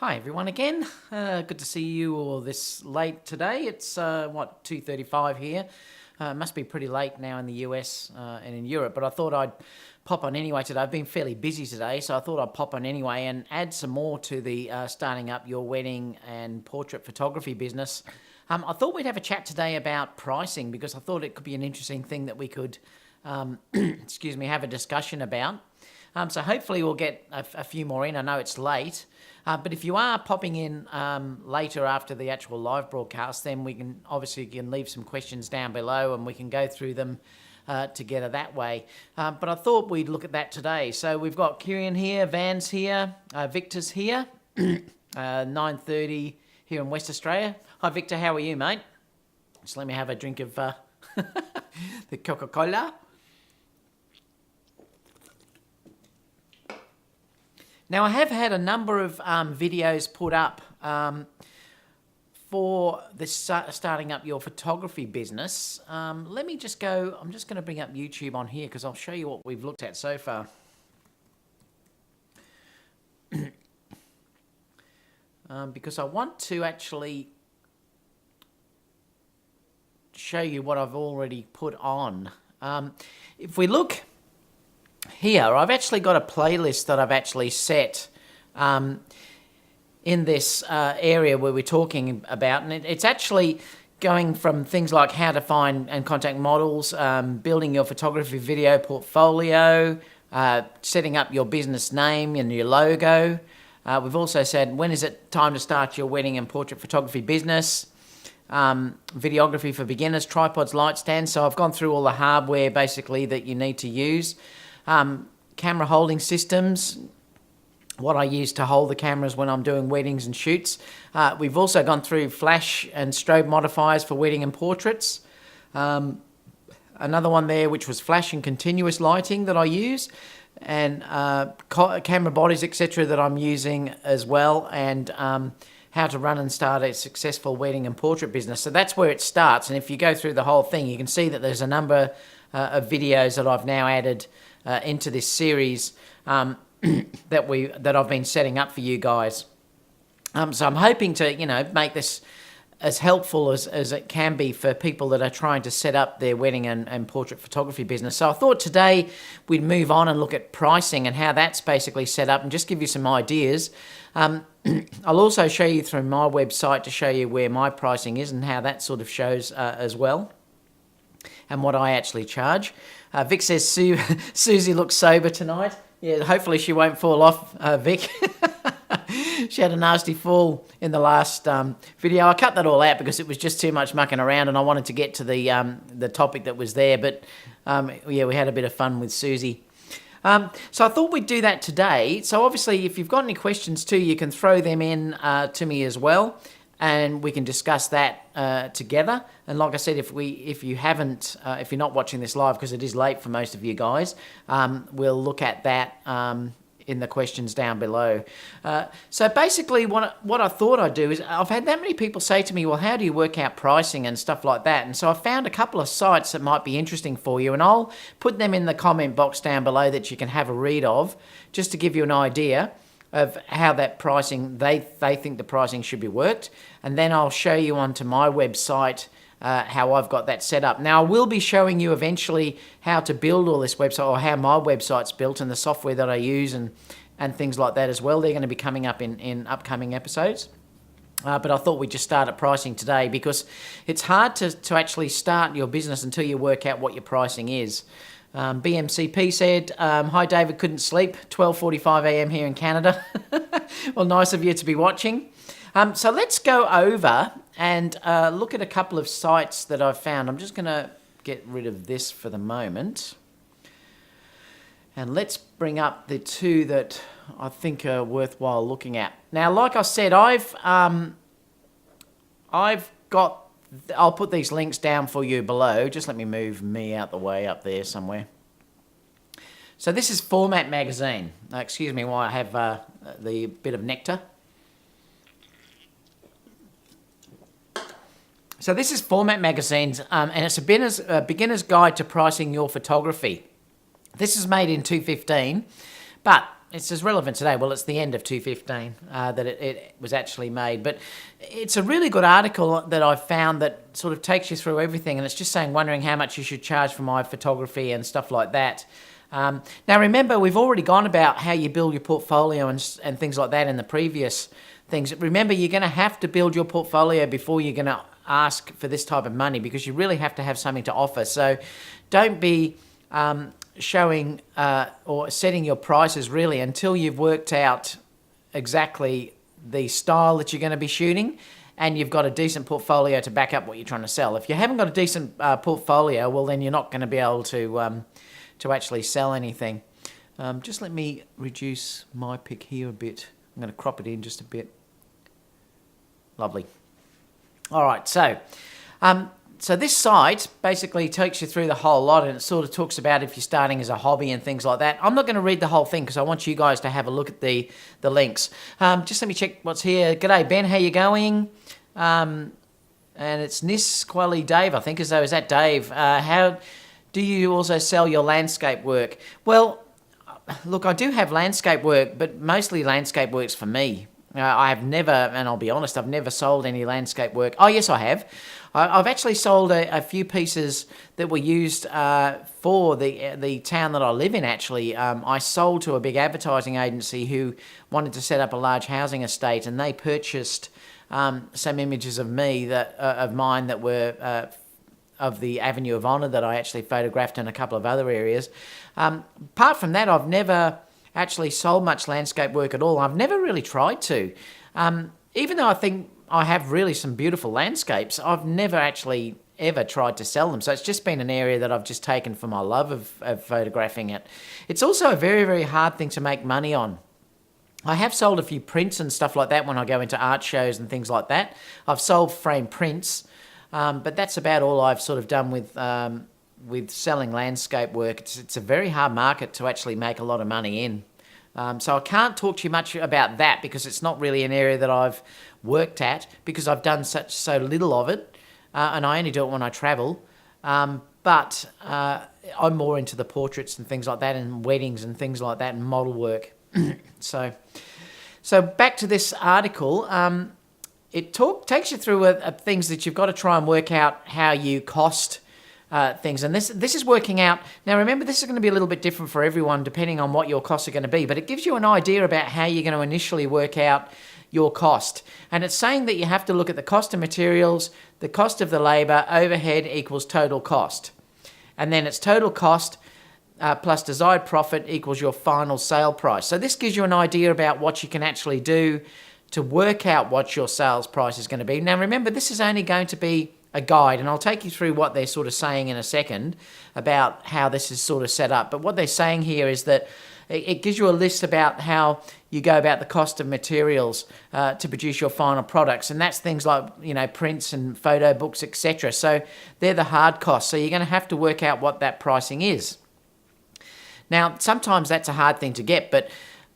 Hi everyone again. Good to see you all this late today. It's 2:35 here. It must be pretty late now in the US and in Europe, but I thought I'd pop on anyway today. I've been fairly busy today, so I thought I'd pop on anyway and add some more to the starting up your wedding and portrait photography business. I thought we'd have a chat today about pricing because I thought it could be an interesting thing that we could, have a discussion about. So hopefully we'll get a few more in. I know it's late. But if you are popping in later after the actual live broadcast, then we can leave some questions down below and we can go through them together that way. But I thought we'd look at that today. So we've got Kieran here, Van's here, Victor's here, 9:30 here in West Australia. Hi Victor, how are you, mate? Just let me have a drink of the Coca-Cola. Now, I have had a number of videos put up for this starting up your photography business. Let me just go, I'm just going to bring up YouTube on here because I'll show you what we've looked at so far. Because I want to actually show you what I've already put on. If we look here, I've actually got a playlist that I've actually set in this area where we're talking about, and it's actually going from things like how to find and contact models, building your photography video portfolio, setting up your business name and your logo. We've also said when is it time to start your wedding and portrait photography business, videography for beginners, tripods, light stands. So I've gone through all the hardware basically that you need to use. Camera holding systems, what I use to hold the cameras when I'm doing weddings and shoots. We've also gone through flash and strobe modifiers for wedding and portraits. Another one there which was flash and continuous lighting that I use, and camera bodies, etc. that I'm using as well, and how to run and start a successful wedding and portrait business. So that's where it starts, and if you go through the whole thing, you can see that there's a number of videos that I've now added into this series that I've been setting up for you guys. So I'm hoping to, make this as helpful as it can be for people that are trying to set up their wedding and portrait photography business. So I thought today we'd move on and look at pricing and how that's basically set up and just give you some ideas. I'll also show you through my website to show you where my pricing is and how that sort of shows as well, and what I actually charge. Vic says Suzy looks sober tonight. Yeah, hopefully she won't fall off, Vic. She had a nasty fall in the last video. I cut that all out because it was just too much mucking around and I wanted to get to the topic that was there. But we had a bit of fun with Suzy. So I thought we'd do that today. So obviously if you've got any questions too, you can throw them in to me as well, and we can discuss that together. And like I said, if you're not watching this live because it is late for most of you guys, we'll look at that in the questions down below. So basically what I thought I'd do is, I've had that many people say to me, well, how do you work out pricing and stuff like that? And so I found a couple of sites that might be interesting for you, and I'll put them in the comment box down below that you can have a read of, just to give you an idea of how that pricing, they think the pricing should be worked. And then I'll show you onto my website how I've got that set up. Now, I will be showing you eventually how to build all this website, or how my website's built and the software that I use and things like that as well. They're going to be coming up in upcoming episodes. But I thought we'd just start at pricing today because it's hard to actually start your business until you work out what your pricing is. BMCP said, hi David, couldn't sleep, 12:45 a.m. here in Canada. Well, nice of you to be watching. So let's go over and look at a couple of sites that I've found. I'm just going to get rid of this for the moment. And let's bring up the two that I think are worthwhile looking at. Now, like I said, I'll put these links down for you below. Just let me move me out the way up there somewhere. So this is Format Magazine. Excuse me while I have the bit of nectar. So this is Format Magazine's, and it's a beginner's guide to pricing your photography. This is made in 2015, but it's as relevant today. Well, it's the end of 2015 that it was actually made. But it's a really good article that I've found that sort of takes you through everything. And it's just wondering how much you should charge for my photography and stuff like that. Now, remember, we've already gone about how you build your portfolio and things like that in the previous things. Remember, you're going to have to build your portfolio before you're going to ask for this type of money, because you really have to have something to offer. So don't be showing or setting your prices really until you've worked out exactly the style that you're going to be shooting and you've got a decent portfolio to back up what you're trying to sell. If you haven't got a decent portfolio, well, then you're not going to be able to actually sell anything. Just let me reduce my pic here a bit. I'm going to crop it in just a bit. Lovely. All right, so this site basically takes you through the whole lot, and it sort of talks about if you're starting as a hobby and things like that. I'm not going to read the whole thing because I want you guys to have a look at the links. Just let me check what's here. G'day, Ben. How you going? And it's Nisqually Dave, I think. Is that Dave? How do you also sell your landscape work? Well, look, I do have landscape work, but mostly landscape work's for me. I have never, and I'll be honest, I've never sold any landscape work. Oh, yes, I have. I've actually sold a few pieces that were used for the town that I live in, actually. I sold to a big advertising agency who wanted to set up a large housing estate, and they purchased some images of mine that were of the Avenue of Honour that I actually photographed in a couple of other areas. Apart from that, I've never actually sold much landscape work at all. I've never really tried to. Even though I think I have really some beautiful landscapes, I've never actually ever tried to sell them. So it's just been an area that I've just taken for my love of photographing it. It's also a very, very hard thing to make money on. I have sold a few prints and stuff like that when I go into art shows and things like that. I've sold framed prints, but that's about all I've sort of done with selling landscape work. It's a very hard market to actually make a lot of money in. So I can't talk to you much about that because it's not really an area that I've worked at because I've done so little of it, and I only do it when I travel. But I'm more into the portraits and things like that, and weddings and things like that, and model work. So back to this article. It takes you through things that you've got to try and work out how you cost things. And this is working out. Now, remember, this is going to be a little bit different for everyone depending on what your costs are going to be, but it gives you an idea about how you're going to initially work out your cost. And it's saying that you have to look at the cost of materials, the cost of the labour, overhead equals total cost. And then it's total cost plus desired profit equals your final sale price. So this gives you an idea about what you can actually do to work out what your sales price is going to be. Now, remember, this is only going to be a guide, and I'll take you through what they're sort of saying in a second about how this is sort of set up. But what they're saying here is that it gives you a list about how you go about the cost of materials to produce your final products, and that's things like prints and photo books, etc. So they're the hard costs. So you're going to have to work out what that pricing is. Now, sometimes that's a hard thing to get, but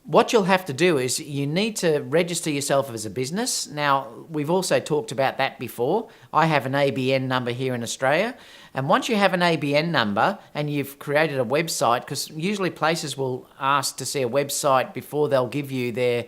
what you'll have to do is you need to register yourself as a business. Now, we've also talked about that before. I have an ABN number here in Australia. And once you have an ABN number and you've created a website, because usually places will ask to see a website before they'll give you their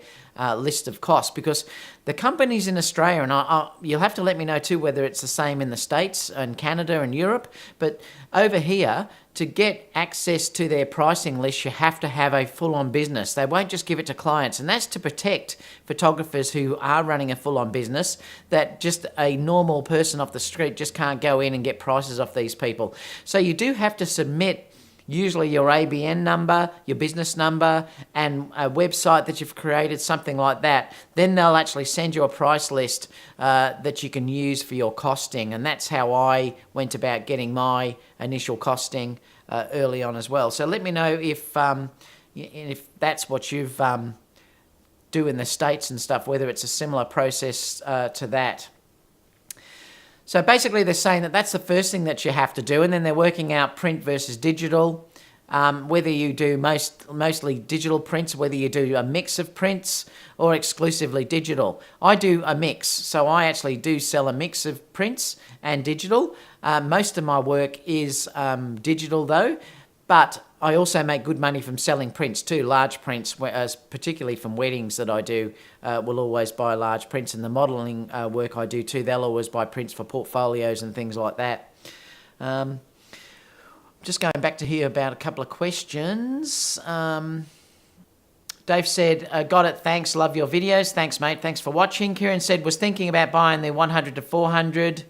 list of costs, because the companies in Australia, and you'll have to let me know too whether it's the same in the States and Canada and Europe, but over here, to get access to their pricing list, you have to have a full-on business. They won't just give it to clients, and that's to protect photographers who are running a full-on business, that just a normal person off the street just can't go in and get prices off these people. So you do have to submit usually your ABN number, your business number, and a website that you've created, something like that. Then they'll actually send you a price list that you can use for your costing. And that's how I went about getting my initial costing early on as well. So let me know if that's what you've do in the States and stuff, whether it's a similar process to that. So basically they're saying that that's the first thing that you have to do, and then they're working out print versus digital, whether you do mostly digital prints, whether you do a mix of prints or exclusively digital. I do a mix, so I actually do sell a mix of prints and digital. Most of my work is digital though, but I also make good money from selling prints too, large prints, particularly from weddings that I do. Will always buy large prints, and the modelling work I do too, they'll always buy prints for portfolios and things like that. Just going back to here about a couple of questions. Dave said, got it, thanks, love your videos. Thanks, mate, thanks for watching. Kieran said, was thinking about buying the 100 to 400,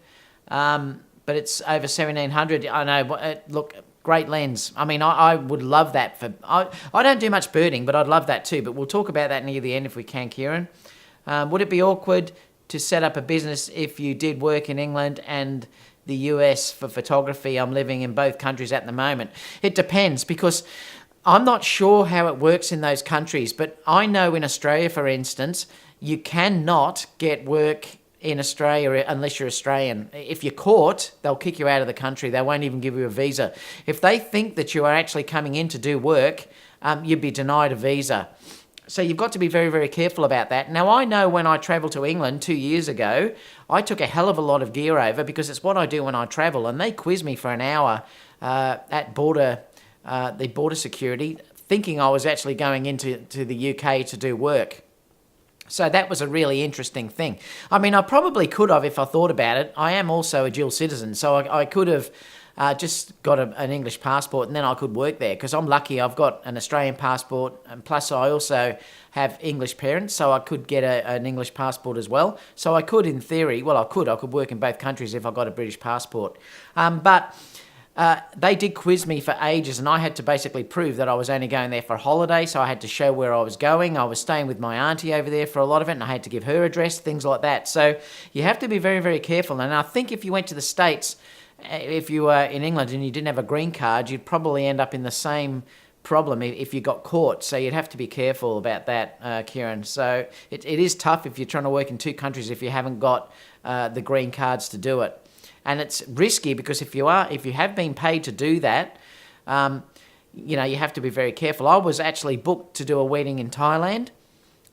but it's over 1700. I know, look, great lens. I mean, I would love that. I don't do much birding, but I'd love that too. But we'll talk about that near the end if we can, Kieran. Would it be awkward to set up a business if you did work in England and the US for photography? I'm living in both countries at the moment. It depends, because I'm not sure how it works in those countries, but I know in Australia, for instance, you cannot get work in Australia unless you're Australian. If you're caught, they'll kick you out of the country. They won't even give you a visa. If they think that you are actually coming in to do work, you'd be denied a visa. So you've got to be very, very careful about that. Now, I know when I travelled to England 2 years ago, I took a hell of a lot of gear over because it's what I do when I travel, and they quiz me for an hour at the border security, thinking I was actually going into the UK to do work. So that was a really interesting thing. I mean, I probably could have if I thought about it. I am also a dual citizen, so I could have just got an English passport and then I could work there, because I'm lucky I've got an Australian passport, and plus I also have English parents, so I could get an English passport as well. So I could, in theory, I could work in both countries if I got a British passport. But they did quiz me for ages, and I had to basically prove that I was only going there for a holiday, so I had to show where I was going. I was staying with my auntie over there for a lot of it, and I had to give her address, things like that. So you have to be very, very careful. And I think if you went to the States, if you were in England and you didn't have a green card, you'd probably end up in the same problem if you got caught. So you'd have to be careful about that, Kieran. So it is tough if you're trying to work in two countries if you haven't got the green cards to do it. And it's risky because if you have been paid to do that, you have to be very careful. I was actually booked to do a wedding in Thailand,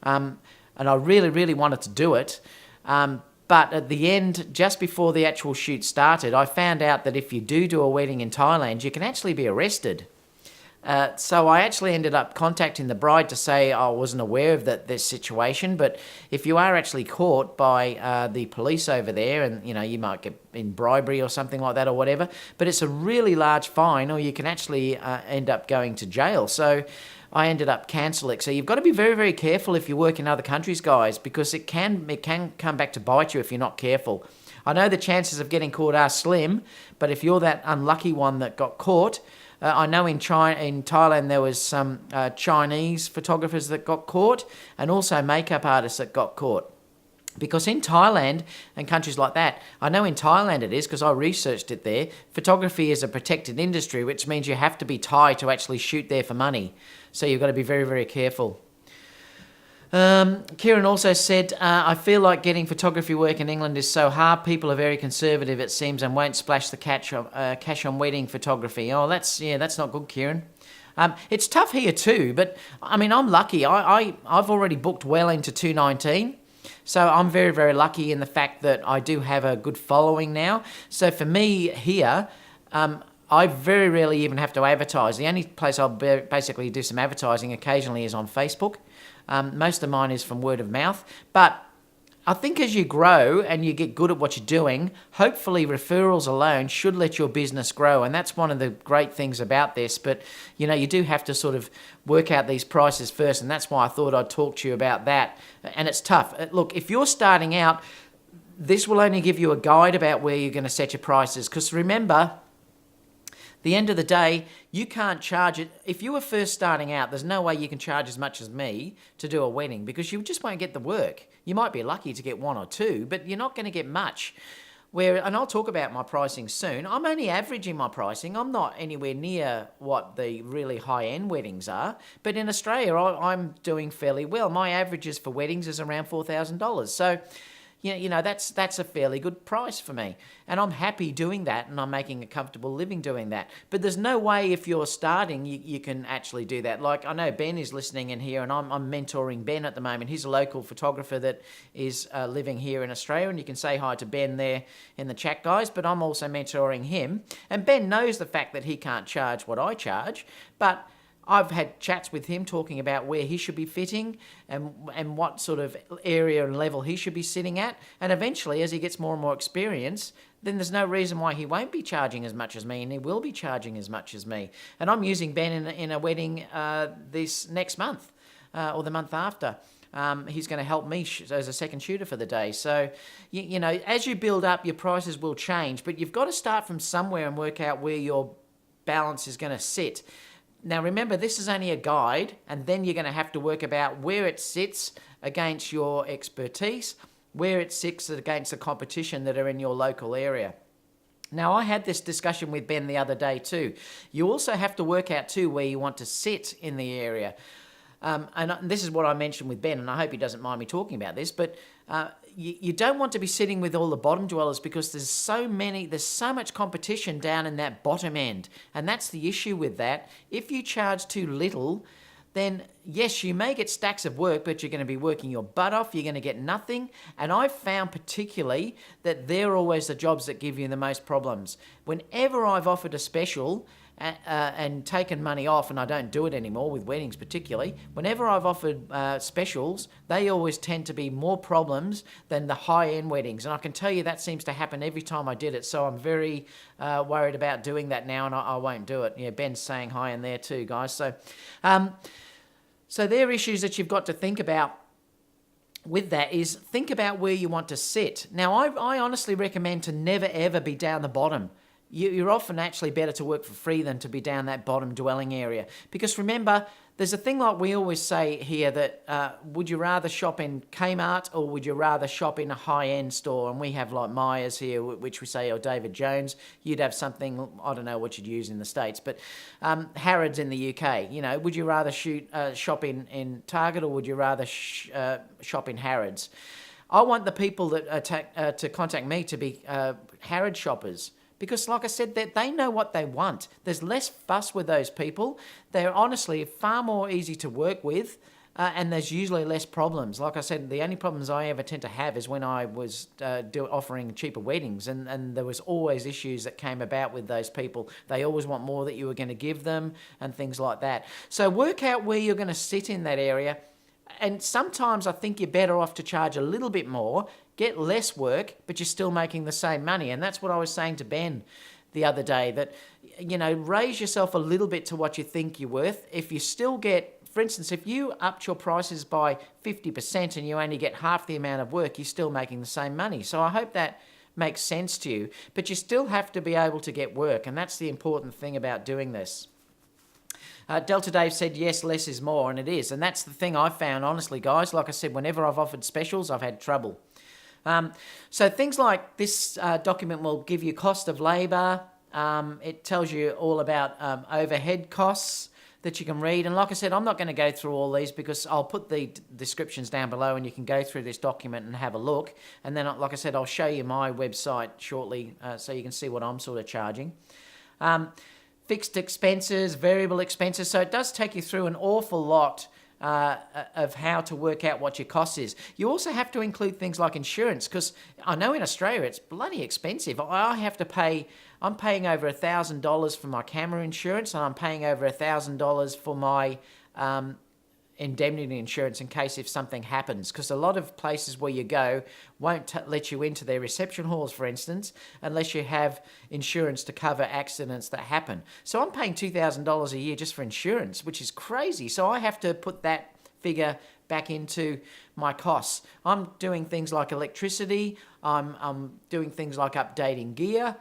and I really, really wanted to do it. But at the end, just before the actual shoot started, I found out that if you do a wedding in Thailand, you can actually be arrested. So I actually ended up contacting the bride to say I wasn't aware of this situation, but if you are actually caught by the police over there, and you might get in bribery or something like that or whatever, but it's a really large fine, or you can actually end up going to jail. So I ended up cancelling. So you've got to be very, very careful if you work in other countries, guys, because it can come back to bite you if you're not careful. I know the chances of getting caught are slim, but if you're that unlucky one that got caught, I know in Thailand there was some Chinese photographers that got caught, and also makeup artists that got caught. Because in Thailand and countries like that, I know in Thailand it is because I researched it there, photography is a protected industry, which means you have to be Thai to actually shoot there for money. So you've got to be very, very careful. Kieran also said, I feel like getting photography work in England is so hard. People are very conservative, it seems, and won't splash the cash on wedding photography. Oh, that's not good, Kieran. It's tough here too, but I mean, I'm lucky. I've already booked well into 2019. So I'm very, very lucky in the fact that I do have a good following now. So for me here, I very rarely even have to advertise. The only place I'll basically do some advertising occasionally is on Facebook. Most of mine is from word of mouth. But I think as you grow and you get good at what you're doing, hopefully referrals alone should let your business grow. And that's one of the great things about this. But, you do have to sort of work out these prices first. And that's why I thought I'd talk to you about that. And it's tough. Look, if you're starting out, this will only give you a guide about where you're going to set your prices. Because remember, the end of the day, you can't charge it. If you were first starting out, there's no way you can charge as much as me to do a wedding because you just won't get the work. You might be lucky to get one or two, but you're not going to get much. And I'll talk about my pricing soon. I'm only averaging my pricing. I'm not anywhere near what the really high-end weddings are. But in Australia, I'm doing fairly well. My averages for weddings is around $4,000. So that's a fairly good price for me. And I'm happy doing that, and I'm making a comfortable living doing that. But there's no way if you're starting, you can actually do that. Like, I know Ben is listening in here, and I'm mentoring Ben at the moment. He's a local photographer that is living here in Australia, and you can say hi to Ben there in the chat, guys. But I'm also mentoring him. And Ben knows the fact that he can't charge what I charge, but I've had chats with him talking about where he should be fitting and what sort of area and level he should be sitting at. And eventually, as he gets more and more experience, then there's no reason why he won't be charging as much as me, and he will be charging as much as me. And I'm using Ben in a wedding this next month or the month after. He's going to help me as a second shooter for the day. So, as you build up, your prices will change, but you've got to start from somewhere and work out where your balance is going to sit. Now, remember, this is only a guide, and then you're going to have to work about where it sits against your expertise, where it sits against the competition that are in your local area. Now, I had this discussion with Ben the other day too. You also have to work out too where you want to sit in the area. And this is what I mentioned with Ben, and I hope he doesn't mind me talking about this, but you don't want to be sitting with all the bottom dwellers because there's so much competition down in that bottom end. And that's the issue with that. If you charge too little, then yes, you may get stacks of work, but you're going to be working your butt off. You're going to get nothing. And I've found particularly that they're always the jobs that give you the most problems. Whenever I've offered a special and taken money off, and I don't do it anymore with weddings particularly, whenever I've offered specials, they always tend to be more problems than the high-end weddings. And I can tell you that seems to happen every time I did it. So I'm very worried about doing that now, and I won't do it. Yeah, Ben's saying hi in there too, guys. So they're issues that you've got to think about with that is think about where you want to sit. Now, I honestly recommend to never, ever be down the bottom. You're often actually better to work for free than to be down that bottom dwelling area. Because remember, there's a thing like we always say here that would you rather shop in Kmart or would you rather shop in a high-end store? And we have like Myers here, which we say, or David Jones. You'd have something, I don't know what you'd use in the States, but Harrods in the UK. Would you rather shop in Target or would you rather shop in Harrods? I want the people that to contact me to be Harrods shoppers. Because, like I said, they know what they want. There's less fuss with those people. They're honestly far more easy to work with, and there's usually less problems. Like I said, the only problems I ever tend to have is when I was offering cheaper weddings, and there was always issues that came about with those people. They always want more that you were going to give them and things like that. So work out where you're going to sit in that area. And sometimes I think you're better off to charge a little bit more, get less work, but you're still making the same money. And that's what I was saying to Ben the other day, that, raise yourself a little bit to what you think you're worth. If you still get, for instance, if you upped your prices by 50% and you only get half the amount of work, you're still making the same money. So I hope that makes sense to you, but you still have to be able to get work. And that's the important thing about doing this. Delta Dave said, yes, less is more, and it is. And that's the thing I've found, honestly, guys. Like I said, whenever I've offered specials, I've had trouble. So things like this document will give you cost of labour. It tells you all about overhead costs that you can read. And like I said, I'm not going to go through all these because I'll put the descriptions down below and you can go through this document and have a look. And then, like I said, I'll show you my website shortly so you can see what I'm sort of charging. Fixed expenses, variable expenses. So it does take you through an awful lot of how to work out what your cost is. You also have to include things like insurance, because I know in Australia it's bloody expensive. I'm paying over $1,000 for my camera insurance, and I'm paying over $1,000 for my indemnity insurance in case if something happens, because a lot of places where you go won't let you into their reception halls, for instance, unless you have insurance to cover accidents that happen. So I'm paying $2,000 a year just for insurance, which is crazy. So I have to put that figure back into my costs. I'm doing things like electricity. I'm doing things like updating gear.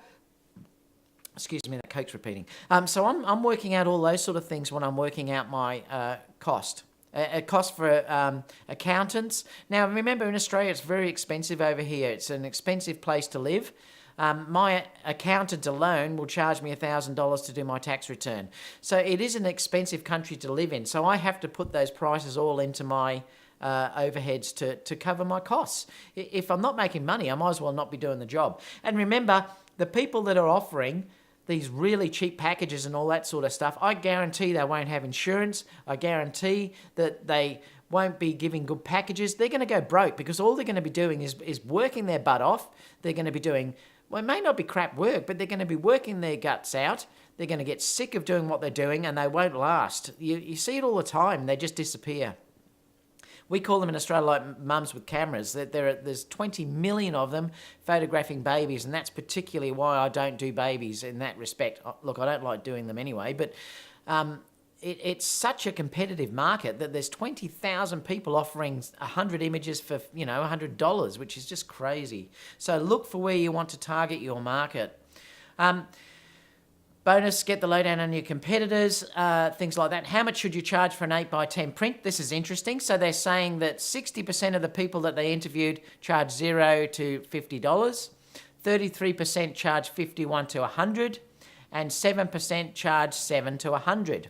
Excuse me, that Coke's repeating. So I'm working out all those sort of things when I'm working out my cost. A cost for accountants. Now, remember, in Australia, it's very expensive over here. It's an expensive place to live. My accountant alone will charge me $1,000 to do my tax return. So it is an expensive country to live in. So I have to put those prices all into my overheads to cover my costs. If I'm not making money, I might as well not be doing the job. And remember, the people that are offering these really cheap packages and all that sort of stuff, I guarantee they won't have insurance. I guarantee that they won't be giving good packages. They're going to go broke because all they're going to be doing is working their butt off. They're going to be doing, well, it may not be crap work, but they're going to be working their guts out. They're going to get sick of doing what they're doing and they won't last. You see it all the time. They just disappear. We call them in Australia like mums with cameras. There's 20 million of them photographing babies, and that's particularly why I don't do babies in that respect. Look, I don't like doing them anyway, but it's such a competitive market that there's 20,000 people offering 100 images for, $100, which is just crazy. So look for where you want to target your market. Bonus, get the lowdown on your competitors, things like that. How much should you charge for an 8x10 print? This is interesting. So they're saying that 60% of the people that they interviewed charge $0 to $50, 33% charge $51 to $100, and 7% charge $7 to $100.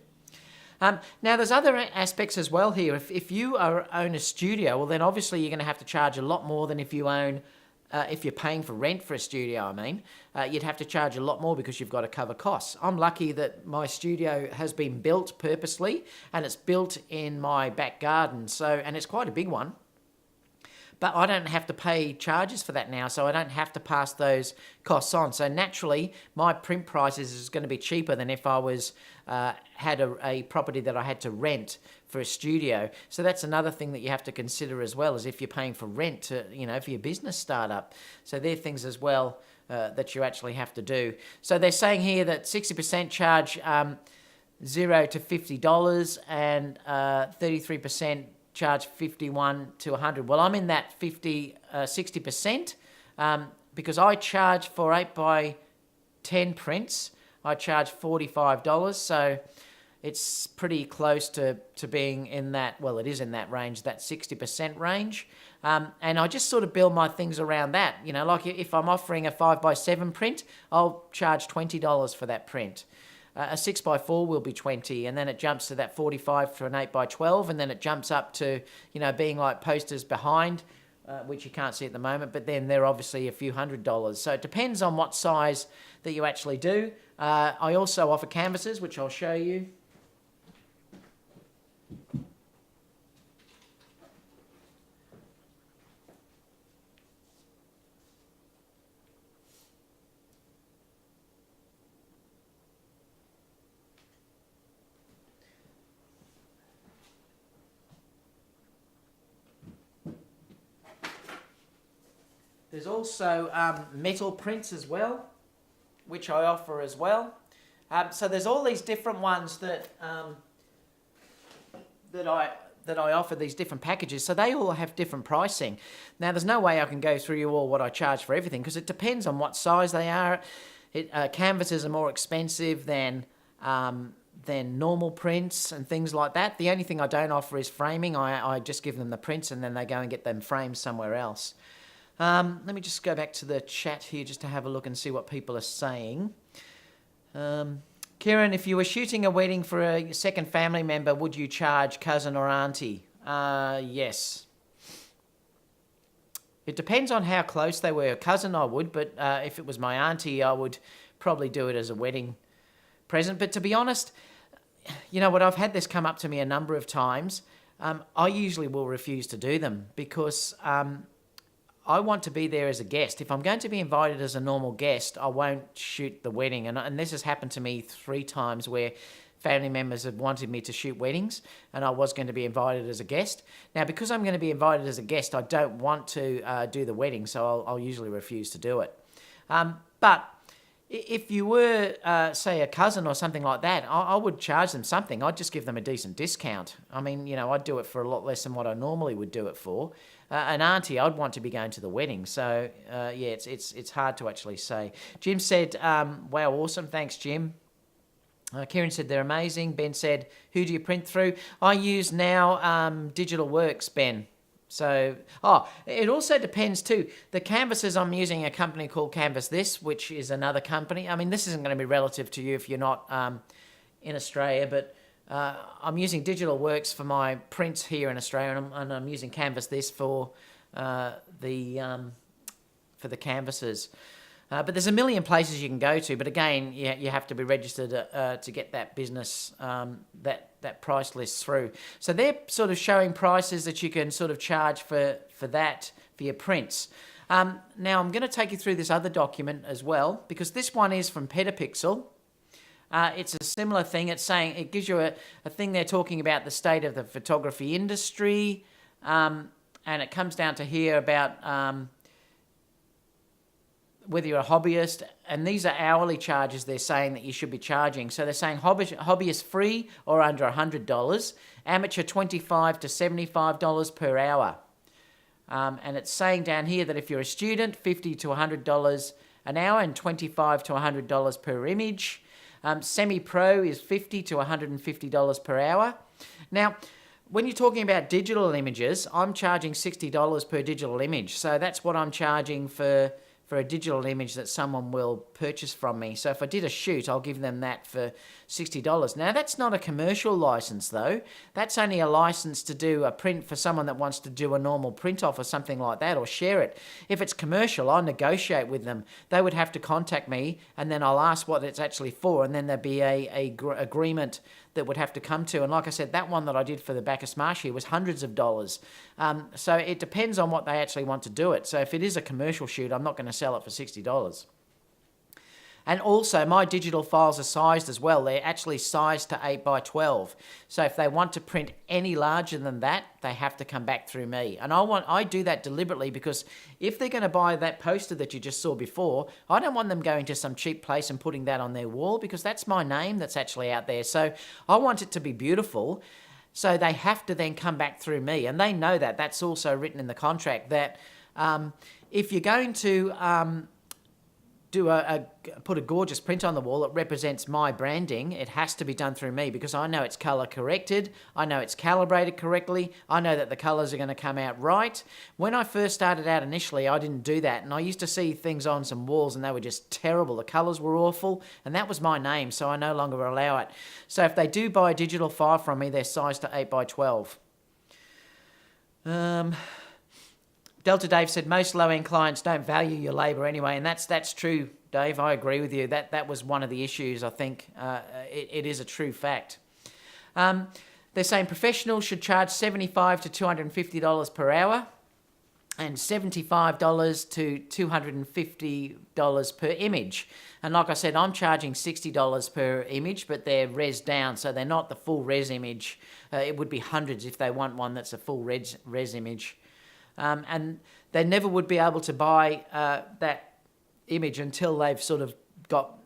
Now, there's other aspects as well here. If you own a studio, well, then obviously you're going to have to charge a lot more than if you own if you're paying for rent for a studio, you'd have to charge a lot more because you've got to cover costs. I'm lucky that my studio has been built purposely and it's built in my back garden, and it's quite a big one. But I don't have to pay charges for that now, so I don't have to pass those costs on. So naturally, my print prices is going to be cheaper than if I had a property that I had to rent for a studio. So that's another thing that you have to consider as well, as if you're paying for rent for your business startup. So they're things as well that you actually have to do. So they're saying here that 60% charge $0 to $50 and 33% charge $51 to $100. Well, I'm in that 60% because I charge for 8x10 prints. I charge $45, so it's pretty close to being in that, well, it is in that range, that 60% range. And I just sort of build my things around that. Like if I'm offering a 5x7 print, I'll charge $20 for that print. A 6x4 will be 20, and then it jumps to that 45 for an 8x12, and then it jumps up to, being like posters behind, which you can't see at the moment, but then they're obviously a few $100s. So it depends on what size that you actually do. I also offer canvases, which I'll show you. There's also metal prints as well, which I offer as well. So there's all these different ones that I offer, these different packages. So they all have different pricing. Now, there's no way I can go through you all what I charge for everything because it depends on what size they are. Canvases are more expensive than normal prints and things like that. The only thing I don't offer is framing. I just give them the prints and then they go and get them framed somewhere else. Let me just go back to the chat here just to have a look and see what people are saying. Kieran, if you were shooting a wedding for a second family member, would you charge cousin or auntie? Yes. It depends on how close they were. A cousin I would, but if it was my auntie, I would probably do it as a wedding present. But to be honest, you know what, I've had this come up to me a number of times. I usually will refuse to do them because I want to be there as a guest. If I'm going to be invited as a normal guest, I won't shoot the wedding. And this has happened to me 3 times where family members have wanted me to shoot weddings and I was going to be invited as a guest. Now, because I'm going to be invited as a guest, I don't want to do the wedding, so I'll usually refuse to do it. But if you were, say, a cousin or something like that, I would charge them something. I'd just give them a decent discount. I mean, I'd do it for a lot less than what I normally would do it for. An auntie, I'd want to be going to the wedding. So, it's hard to actually say. Jim said, wow, awesome. Thanks, Jim. Kieran said, they're amazing. Ben said, who do you print through? I use now Digital Works, Ben. So, it also depends too. The canvases, I'm using a company called Canvas This, which is another company. I mean, this isn't going to be relative to you if you're not in Australia, but I'm using Digital Works for my prints here in Australia, and I'm using Canvas this for the canvases. But there's a million places you can go to. But again, you have to be registered to get that business, that price list through. So they're sort of showing prices that you can sort of charge for your prints. Now I'm going to take you through this other document as well, because this one is from Petapixel. It's a similar thing. It's saying, it gives you a thing there talking about the state of the photography industry, and it comes down to here about whether you're a hobbyist, and these are hourly charges they're saying that you should be charging. So they're saying hobbyist free or under $100, amateur $25 to $75 per hour. And it's saying down here that if you're a student, $50 to $100 an hour and $25 to $100 per image. Semi-pro is $50 to $150 per hour. Now, when you're talking about digital images, I'm charging $60 per digital image. So that's what I'm charging for a digital image that someone will purchase from me. So if I did a shoot, I'll give them that for $60. Now, that's not a commercial license, though. That's only a license to do a print for someone that wants to do a normal print off or something like that, or share it. If it's commercial, I'll negotiate with them. They would have to contact me, and then I'll ask what it's actually for, and then there'd be a agreement that would have to come to. And like I said, that one that I did for the Bacchus Marsh here was hundreds of dollars. So it depends on what they actually want to do it. So if it is a commercial shoot, I'm not going to sell it for $60. And also, my digital files are sized as well. They're actually sized to 8 by 12. So if they want to print any larger than that, they have to come back through me. And I do that deliberately, because if they're going to buy that poster that you just saw before, I don't want them going to some cheap place and putting that on their wall, because that's my name that's actually out there. So I want it to be beautiful. So they have to then come back through me. And they know that. That's also written in the contract, that if you're going to put a gorgeous print on the wall that represents my branding, it has to be done through me, because I know it's color corrected, I know it's calibrated correctly, I know that the colors are going to come out right. When I first started out initially, I didn't do that, and I used to see things on some walls and they were just terrible. The colors were awful, and that was my name, so I no longer allow it. So if they do buy a digital file from me, they're sized to 8 by 12. Delta Dave said most low-end clients don't value your labour anyway, and that's true, Dave. I agree with you. That was one of the issues, I think. It is a true fact. They're saying professionals should charge $75 to $250 per hour and $75 to $250 per image. And like I said, I'm charging $60 per image, but they're res down, so they're not the full res image. It would be hundreds if they want one that's a full res image. And they never would be able to buy that image until they've sort of got,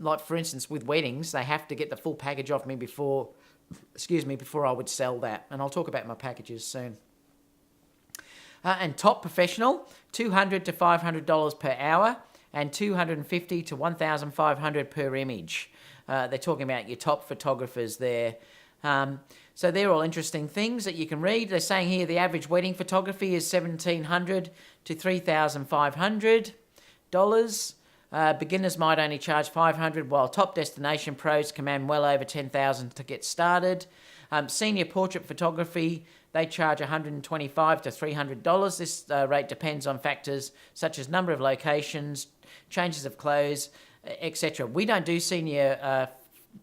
like for instance with weddings, they have to get the full package off me before I would sell that. And I'll talk about my packages soon. And top professional, $200 to $500 per hour and $250 to $1,500 per image. They're talking about your top photographers there. So they're all interesting things that you can read. They're saying here the average wedding photography is $1,700 to $3,500. Beginners might only charge $500, while top destination pros command well over $10,000 to get started. Senior portrait photography, they charge $125 to $300. This rate depends on factors such as number of locations, changes of clothes, etc. We don't do senior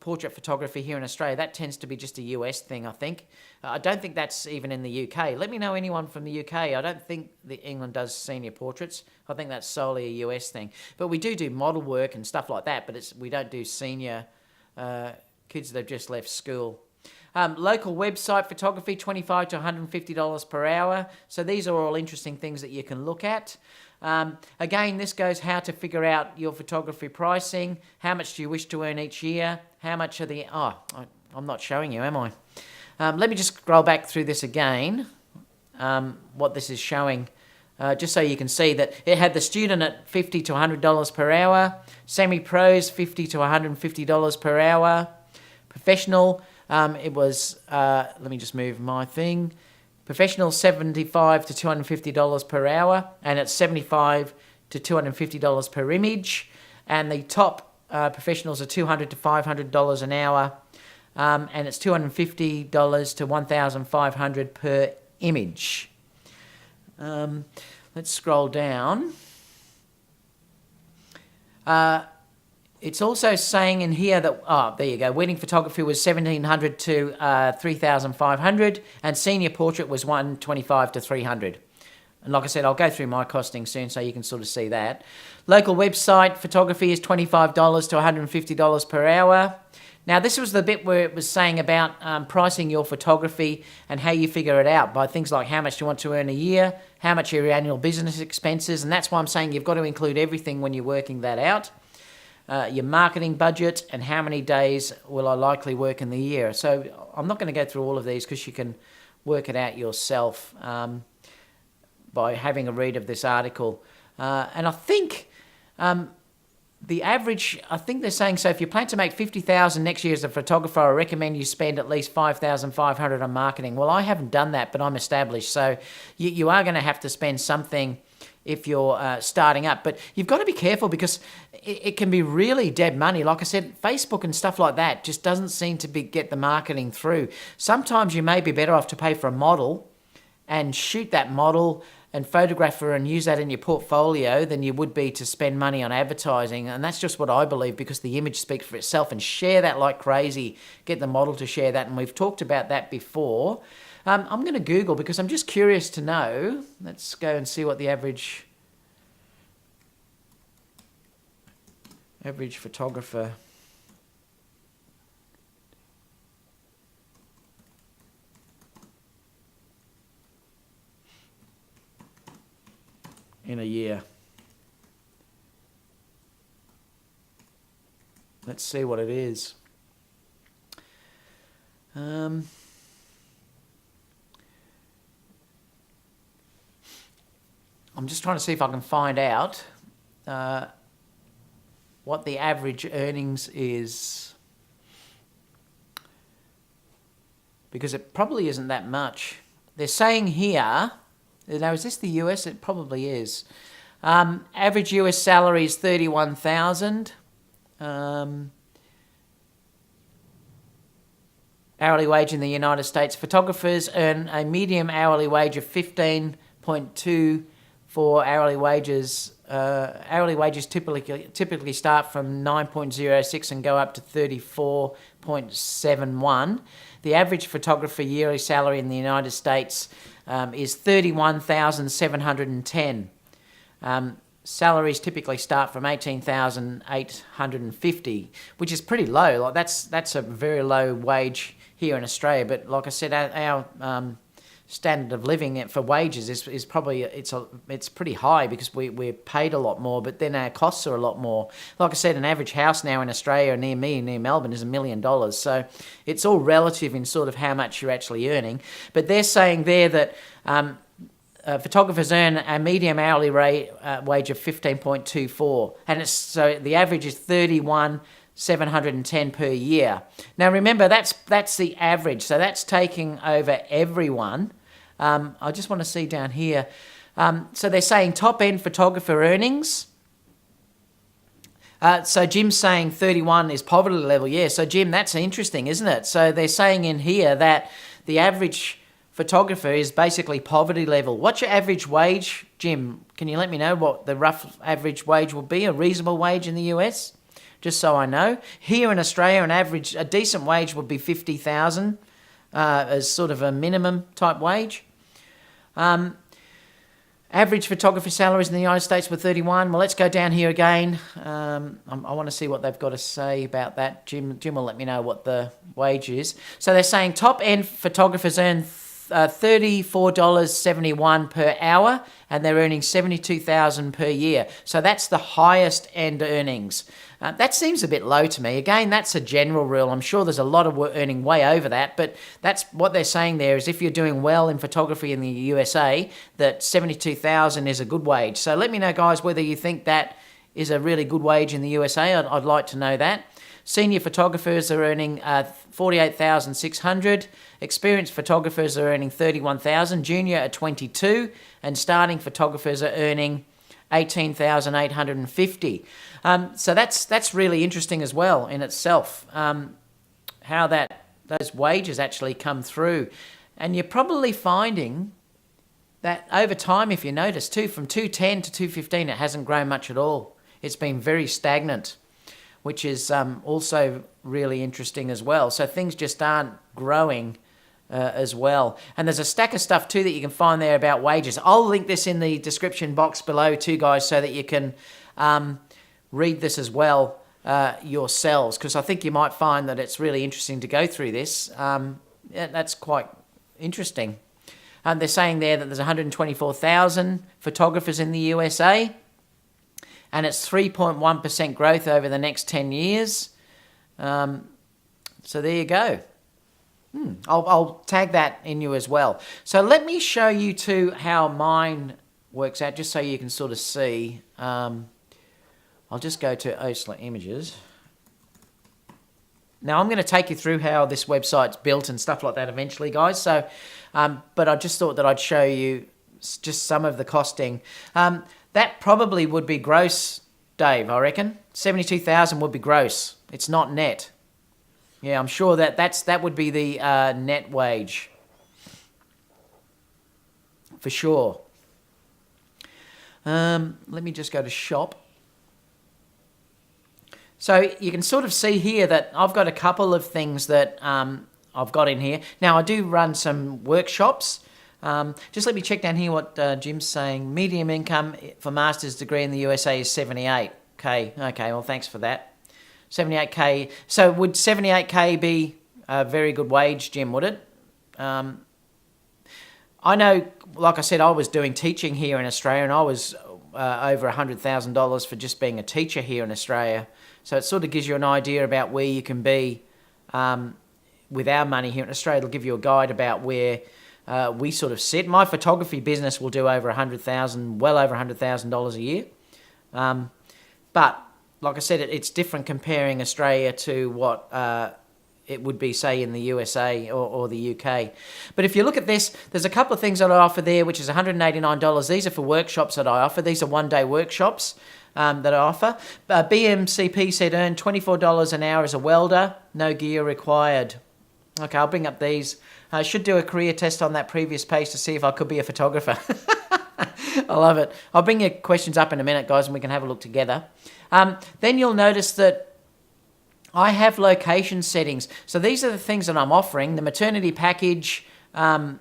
portrait photography here in Australia. That tends to be just a US thing, I think. I don't think that's even in the UK. Let me know anyone from the UK. I don't think England does senior portraits. I think that's solely a US thing. But we do model work and stuff like that, but we don't do senior kids that have just left school. Local website photography, $25 to $150 per hour. So these are all interesting things that you can look at. Again, this goes how to figure out your photography pricing. How much do you wish to earn each year? How much are the... I'm not showing you, am I? Let me just scroll back through this again, what this is showing, just so you can see that it had the student at $50 to $100 per hour, semi-pros $50 to $150 per hour, professional, it was, let me just move my thing, professional $75 to $250 per hour, and it's $75 to $250 per image, and the top professionals are $200 to $500 an hour, and it's $250 to $1,500 per image. Let's scroll down. It's also saying in here that, there you go, wedding photography was $1,700 to $3,500, and senior portrait was $125 to $300. And like I said, I'll go through my costing soon so you can sort of see that. Local website photography is $25 to $150 per hour. Now, this was the bit where it was saying about pricing your photography and how you figure it out by things like how much you want to earn a year, how much are your annual business expenses, and that's why I'm saying you've got to include everything when you're working that out. Your marketing budget, and how many days will I likely work in the year. So I'm not going to go through all of these because you can work it out yourself by having a read of this article. And I think the average, I think they're saying, so if you plan to make $50,000 next year as a photographer, I recommend you spend at least $5,500 on marketing. Well, I haven't done that, but I'm established. So you are going to have to spend something if you're starting up. But you've got to be careful because it can be really dead money. Like I said, Facebook and stuff like that just doesn't seem to get the marketing through. Sometimes you may be better off to pay for a model and shoot that model and photograph her and use that in your portfolio than you would be to spend money on advertising. And that's just what I believe, because the image speaks for itself. And share that like crazy. Get the model to share that. And we've talked about that before. I'm going to Google because I'm just curious to know. Let's go and see what the average photographer in a year. Let's see what it is. I'm just trying to see if I can find out what the average earnings is, because it probably isn't that much. They're saying here, now is this the US? It probably is. Average US salary is $31,000. Hourly wage in the United States. Photographers earn a medium hourly wage of 15.2 for hourly wages. Hourly wages typically start from 9.06 and go up to 34.71. The average photographer yearly salary in the United States is $31,710. Salaries typically start from $18,850, which is pretty low. Like that's a very low wage here in Australia. But like I said, our standard of living for wages is probably it's pretty high because we're paid a lot more, but then our costs are a lot more. Like I said, an average house now in Australia near Melbourne is $1 million. So it's all relative in sort of how much you're actually earning. But they're saying there that photographers earn a medium hourly wage of 15.24, and so the average is $31,710 per year. Now remember, that's the average, so that's taking over everyone. I just want to see down here. So they're saying top end photographer earnings. So Jim's saying 31 is poverty level. Yeah, so Jim, that's interesting, isn't it? So they're saying in here that the average photographer is basically poverty level. What's your average wage, Jim? Can you let me know what the rough average wage will be, a reasonable wage in the US? Just so I know. Here in Australia, a decent wage would be $50,000 as sort of a minimum type wage. Average photography salaries in the United States were 31. Well, let's go down here again. I want to see what they've got to say about that. Jim will let me know what the wage is. So they're saying top end photographers earn $34.71 per hour, and they're earning $72,000 per year. So that's the highest end earnings. That seems a bit low to me. Again, that's a general rule. I'm sure there's a lot of earning way over that, but that's what they're saying there is if you're doing well in photography in the USA, that $72,000 is a good wage. So let me know, guys, whether you think that is a really good wage in the USA. I'd like to know that. Senior photographers are earning $48,600. Experienced photographers are earning $31,000. Junior are $22,000, and starting photographers are earning $18,850. So that's really interesting as well in itself. How that those wages actually come through. And you're probably finding that over time, if you notice too, from 210 to 215, it hasn't grown much at all. It's been very stagnant, which is also really interesting as well. So things just aren't growing as well. And there's a stack of stuff too that you can find there about wages. I'll link this in the description box below too, guys, so that you can read this as well yourselves, because I think you might find that it's really interesting to go through this. That's quite interesting. They're saying there that there's 124,000 photographers in the USA, and it's 3.1% growth over the next 10 years. So there you go. I'll tag that in you as well. So let me show you too how mine works out, just so you can sort of see. I'll just go to Osler Images. Now I'm going to take you through how this website's built and stuff like that eventually, guys. So, but I just thought that I'd show you just some of the costing. That probably would be gross, Dave, I reckon. 72,000 would be gross. It's not net. Yeah, I'm sure that would be the net wage. For sure. Let me just go to shop. So you can sort of see here that I've got a couple of things that I've got in here. Now, I do run some workshops. Just let me check down here what Jim's saying. Medium income for master's degree in the USA is 78K. Okay, well, thanks for that. 78K. So would 78K be a very good wage, Jim, would it? I know, like I said, I was doing teaching here in Australia, and I was over $100,000 for just being a teacher here in Australia. So it sort of gives you an idea about where you can be with our money here in Australia. It'll give you a guide about where we sort of sit. My photography business will do over $100,000, well over $100,000 a year. But like I said, it's different comparing Australia to what it would be, say, in the USA or the UK. But if you look at this, there's a couple of things that I offer there, which is $189. These are for workshops that I offer. These are one-day workshops that I offer. BMCP said earn $24 an hour as a welder, no gear required. Okay, I'll bring up these. I should do a career test on that previous page to see if I could be a photographer. I love it. I'll bring your questions up in a minute, guys, and we can have a look together. Then you'll notice that I have location settings. So these are the things that I'm offering. The maternity package, I'm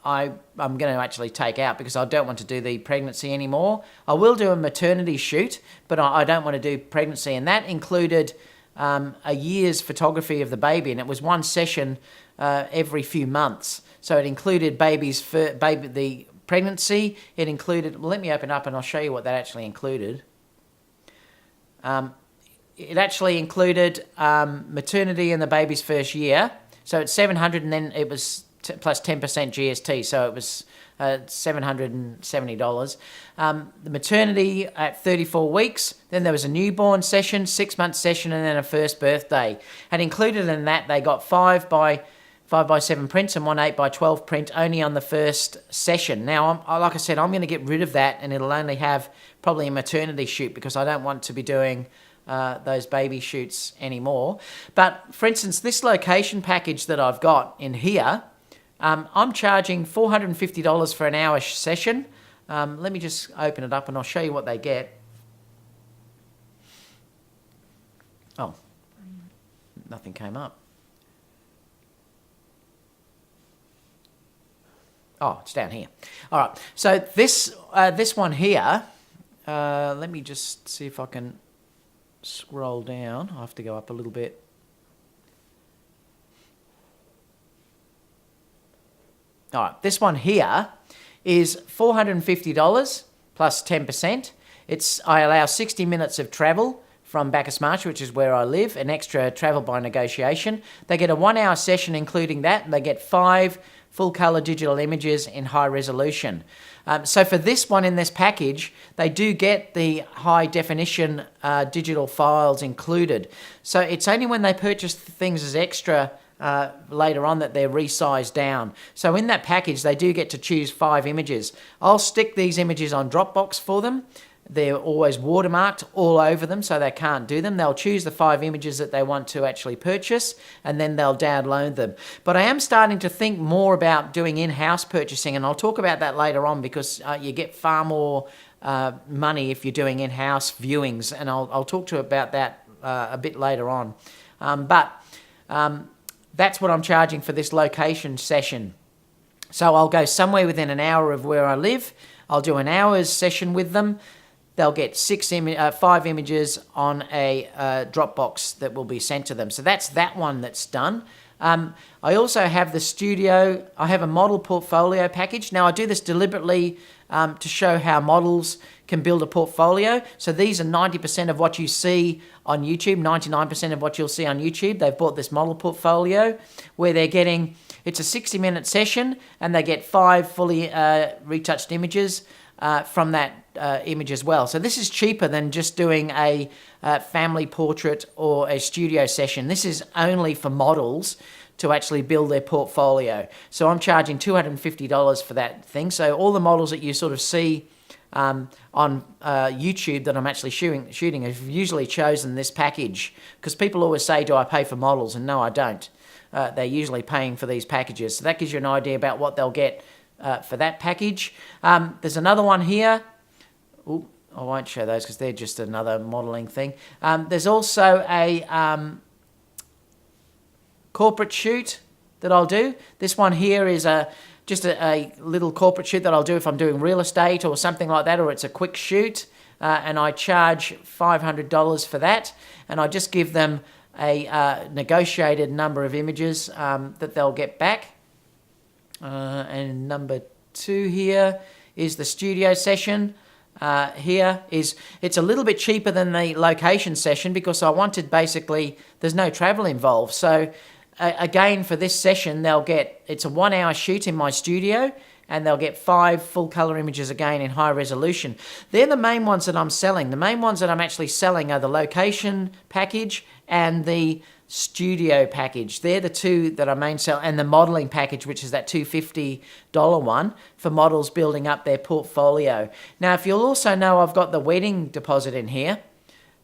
going to actually take out because I don't want to do the pregnancy anymore. I will do a maternity shoot, but I don't want to do pregnancy. And that included a year's photography of the baby, and it was one session every few months. So it included the pregnancy. It included, well, let me open up and I'll show you what that actually included. It actually included maternity in the baby's first year. So it's $700, and then it was plus 10% GST. So it was $770. The maternity at 34 weeks. Then there was a newborn session, 6-month session, and then a first birthday. And included in that, they got 5 by 7 prints and one 8 by 12 print only on the first session. Now, like I said, I'm going to get rid of that, and it'll only have probably a maternity shoot because I don't want to be doing those baby shoots anymore. But for instance, this location package that I've got in here, I'm charging $450 for an hour session. Let me just open it up and I'll show you what they get. Oh, nothing came up. Oh, it's down here. All right. So this one here, let me just see if I can scroll down. I have to go up a little bit. All right. This one here is $450 plus 10%. I allow 60 minutes of travel from Bacchus Marsh, which is where I live, an extra travel by negotiation. They get a 1-hour session including that, and they get 5 full-color digital images in high resolution. So for this one in this package, they do get the high-definition digital files included. So it's only when they purchase things as extra later on that they're resized down. So in that package, they do get to choose 5 images. I'll stick these images on Dropbox for them. they're always watermarked all over them, so they can't do them. They'll choose the 5 images that they want to actually purchase, and then they'll download them. But I am starting to think more about doing in-house purchasing, and I'll talk about that later on, because you get far more money if you're doing in-house viewings, and I'll talk to you about that a bit later on. That's what I'm charging for this location session. So I'll go somewhere within an hour of where I live. I'll do an hour's session with them. They'll get 5 images on a Dropbox that will be sent to them. So that's that one that's done. I also have the studio. I have a model portfolio package. Now, I do this deliberately to show how models can build a portfolio. So these are 90% of what you see on YouTube, 99% of what you'll see on YouTube. They've bought this model portfolio where they're getting, it's a 60-minute session, and they get 5 fully retouched images from that image as well. So this is cheaper than just doing a family portrait or a studio session. This is only for models to actually build their portfolio. So I'm charging $250 for that thing. So all the models that you sort of see on YouTube that I'm actually shooting have usually chosen this package, because people always say, do I pay for models? And no, I don't. They're usually paying for these packages. So that gives you an idea about what they'll get for that package. There's another one here. Ooh, I won't show those because they're just another modelling thing. There's also a corporate shoot that I'll do. This one here is just a little corporate shoot that I'll do if I'm doing real estate or something like that, or it's a quick shoot, and I charge $500 for that, and I just give them a negotiated number of images that they'll get back. And number 2 here is the studio session. It's a little bit cheaper than the location session, because I wanted, basically, there's no travel involved. So again, for this session, it's a 1-hour shoot in my studio, and they'll get 5 full color images again in high resolution. They're the main ones that I'm selling. The main ones that I'm actually selling are the location package and the studio package. They're the 2 that I main sell, and the modeling package, which is that $250 one for models building up their portfolio. Now, if you'll also know, I've got the wedding deposit in here.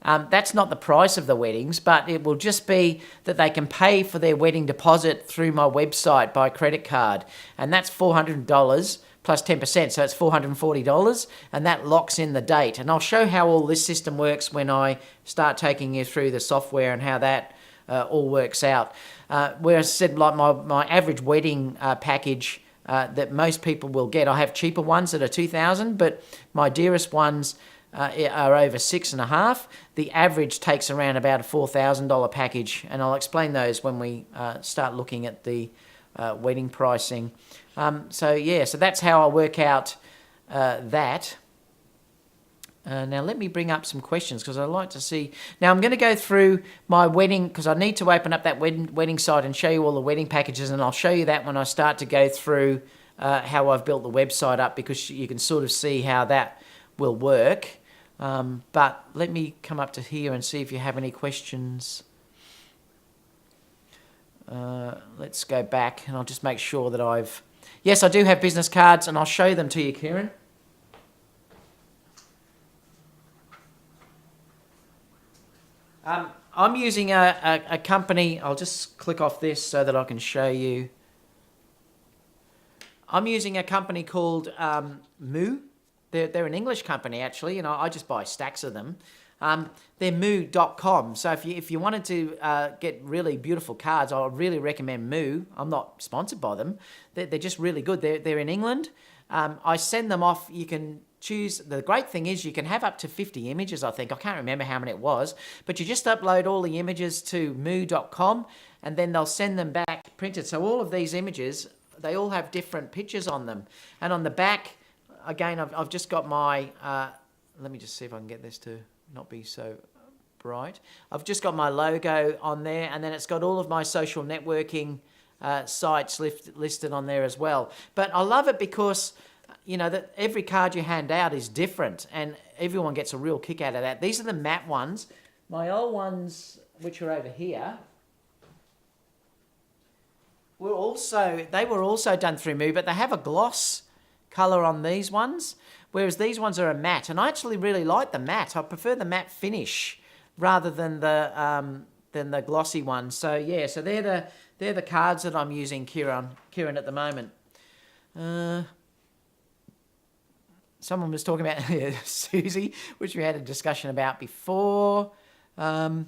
That's not the price of the weddings, but it will just be that they can pay for their wedding deposit through my website by credit card, and that's $400 plus 10%, so it's $440, and that locks in the date. And I'll show how all this system works when I start taking you through the software and how that all works out. Where I said, like my average wedding package that most people will get, I have cheaper ones that are $2,000, but my dearest ones are over $6,500. The average takes around about a $4,000 package, and I'll explain those when we start looking at the wedding pricing. So that's how I work out that. Now let me bring up some questions, because I'd like to see. Now I'm going to go through my wedding, because I need to open up that wedding site and show you all the wedding packages, and I'll show you that when I start to go through how I've built the website up, because you can sort of see how that will work. But let me come up to here and see if you have any questions. Let's go back, and I'll just make sure that yes, I do have business cards, and I'll show them to you, Kieran. I'm using a company. I'll just click off this so that I can show you. I'm using a company called Moo. They're an English company, actually, and I just buy stacks of them. They're moo.com. So if you wanted to get really beautiful cards, I would really recommend Moo. I'm not sponsored by them. They're just really good. They're in England. I send them off. You can choose. The great thing is you can have up to 50 images, I think. I can't remember how many it was. But you just upload all the images to moo.com, and then they'll send them back printed. So all of these images, they all have different pictures on them. And on the back, again, I've just got my, let me just see if I can get this to not be so bright. I've just got my logo on there, and then it's got all of my social networking sites listed on there as well. But I love it because, that every card you hand out is different, and everyone gets a real kick out of that. These are the matte ones. My old ones, which are over here, were also done through Moo, but they have a gloss colour on these ones, whereas these ones are a matte. And I actually really like the matte. I prefer the matte finish rather than the glossy ones. So yeah, so they're the cards that I'm using, Kieran, at the moment. Someone was talking about Suzy, which we had a discussion about before. I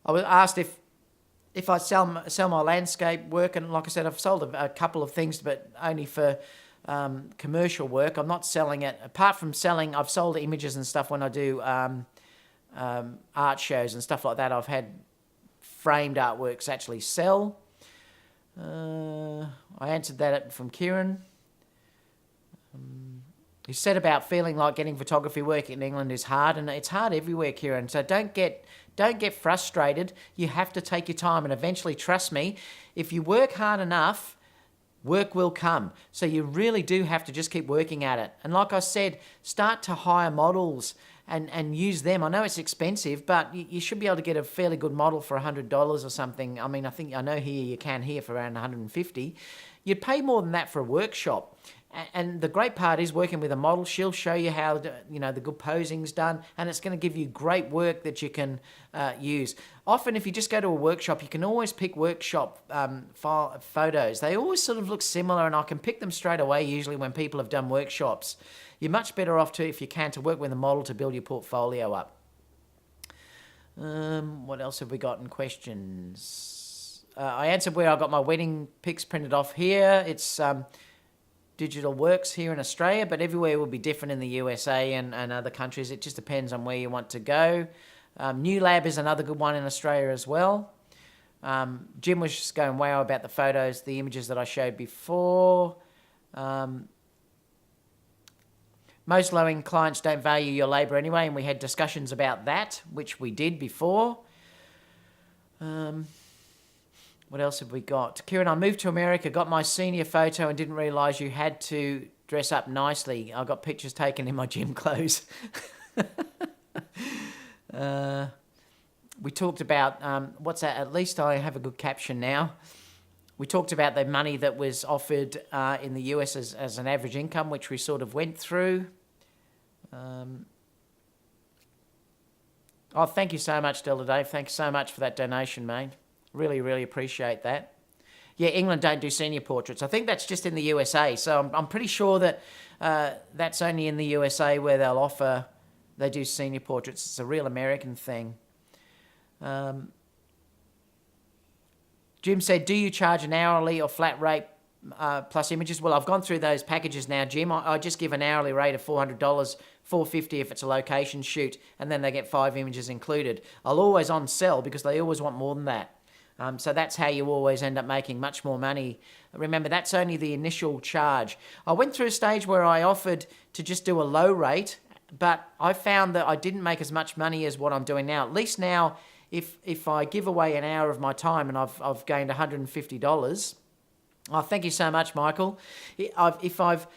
was asked if I sell my landscape work, and like I said, I've sold a couple of things, but only for commercial work. I'm not selling it. Apart from selling, I've sold images and stuff when I do art shows and stuff like that. I've had framed artworks actually sell. I answered that from Kieran. He said about feeling like getting photography work in England is hard, and it's hard everywhere, Kieran. So don't get frustrated. You have to take your time, and eventually, trust me, if you work hard enough, work will come. So you really do have to just keep working at it. And like I said, start to hire models and use them. I know it's expensive, but you should be able to get a fairly good model for $100 or something. I mean, I know here you can here for around $150. You'd pay more than that for a workshop. And the great part is working with a model. She'll show you how the good posing's done, and it's going to give you great work that you can use. Often, if you just go to a workshop, you can always pick workshop photos. They always sort of look similar, and I can pick them straight away. Usually, when people have done workshops, you're much better off if you can to work with a model to build your portfolio up. What else have we got in questions? I answered where I got my wedding pics printed off here. It's Digital Works here in Australia, but everywhere will be different in the USA and other countries. It just depends on where you want to go. New Lab is another good one in Australia as well. Jim was just going wow about the photos, the images that I showed before. Most low-end clients don't value your labour anyway, and we had discussions about that, which we did before. What else have we got? Kieran, I moved to America, got my senior photo and didn't realise you had to dress up nicely. I got pictures taken in my gym clothes. We talked about, what's that? At least I have a good caption now. We talked about the money that was offered in the US as an average income, which we sort of went through. Oh, thank you so much, Delta Dave. Thanks so much for that donation, mate. Really, really appreciate that. Yeah, England don't do senior portraits. I think that's just in the USA. So I'm pretty sure that that's only in the USA where they do senior portraits. It's a real American thing. Jim said, do you charge an hourly or flat rate plus images? Well, I've gone through those packages now, Jim. I just give an hourly rate of $400, $450 if it's a location shoot, and then they get 5 images included. I'll always on sell because they always want more than that. So that's how you always end up making much more money. Remember, that's only the initial charge. I went through a stage where I offered to just do a low rate, but I found that I didn't make as much money as what I'm doing now. At least now, if I give away an hour of my time and I've gained $150, oh, thank you so much, Michael. If I've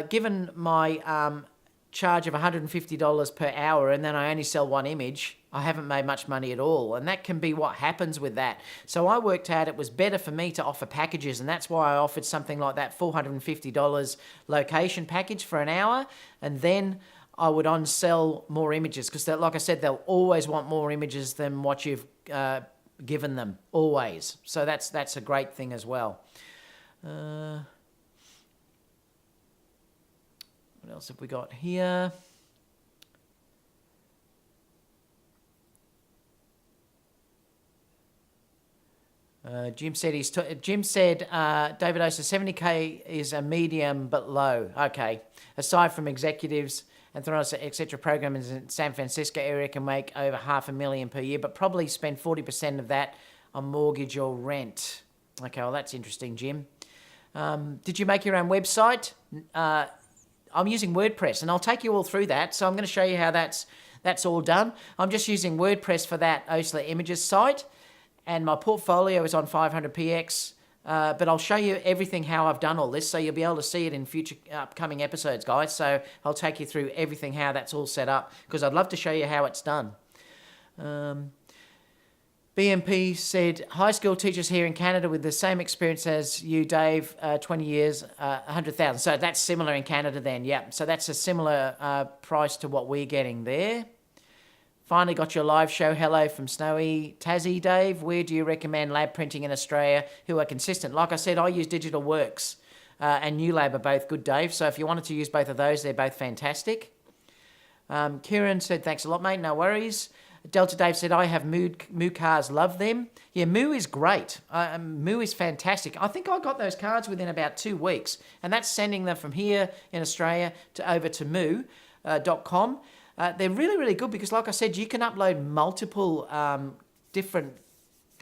given my charge of $150 per hour and then I only sell 1 image, I haven't made much money at all. And that can be what happens with that. So I worked out it was better for me to offer packages, and that's why I offered something like that $450 location package for an hour, and then I would on-sell more images because, like I said, they'll always want more images than what you've given them, always. So that's a great thing as well. What else have we got here? Jim said David O says 70K is a medium but low. Okay. Aside from executives and etc. programs in San Francisco area can make over $500,000 per year, but probably spend 40% of that on mortgage or rent. Okay, well that's interesting, Jim. Did you make your own website? I'm using WordPress, and I'll take you all through that. So I'm going to show you how that's all done. I'm just using WordPress for that Osler Images site, and my portfolio is on 500px. But I'll show you everything how I've done all this, so you'll be able to see it in future upcoming episodes, guys. So I'll take you through everything how that's all set up, because I'd love to show you how it's done. BMP said, high school teachers here in Canada with the same experience as you, Dave, 20 years, 100,000. So that's similar in Canada then, yeah. So that's a similar price to what we're getting there. Finally got your live show. Hello from snowy Tassie, Dave. Where do you recommend lab printing in Australia who are consistent? Like I said, I use Digital Works and New Lab are both good, Dave. So if you wanted to use both of those, they're both fantastic. Kieran said, thanks a lot, mate. No worries. Delta Dave said, I have Moo Cards, love them. Yeah, Moo is great. Moo is fantastic. I think I got those cards within about 2 weeks, and that's sending them from here in Australia over to moo.com. They're really, really good because, like I said, you can upload multiple different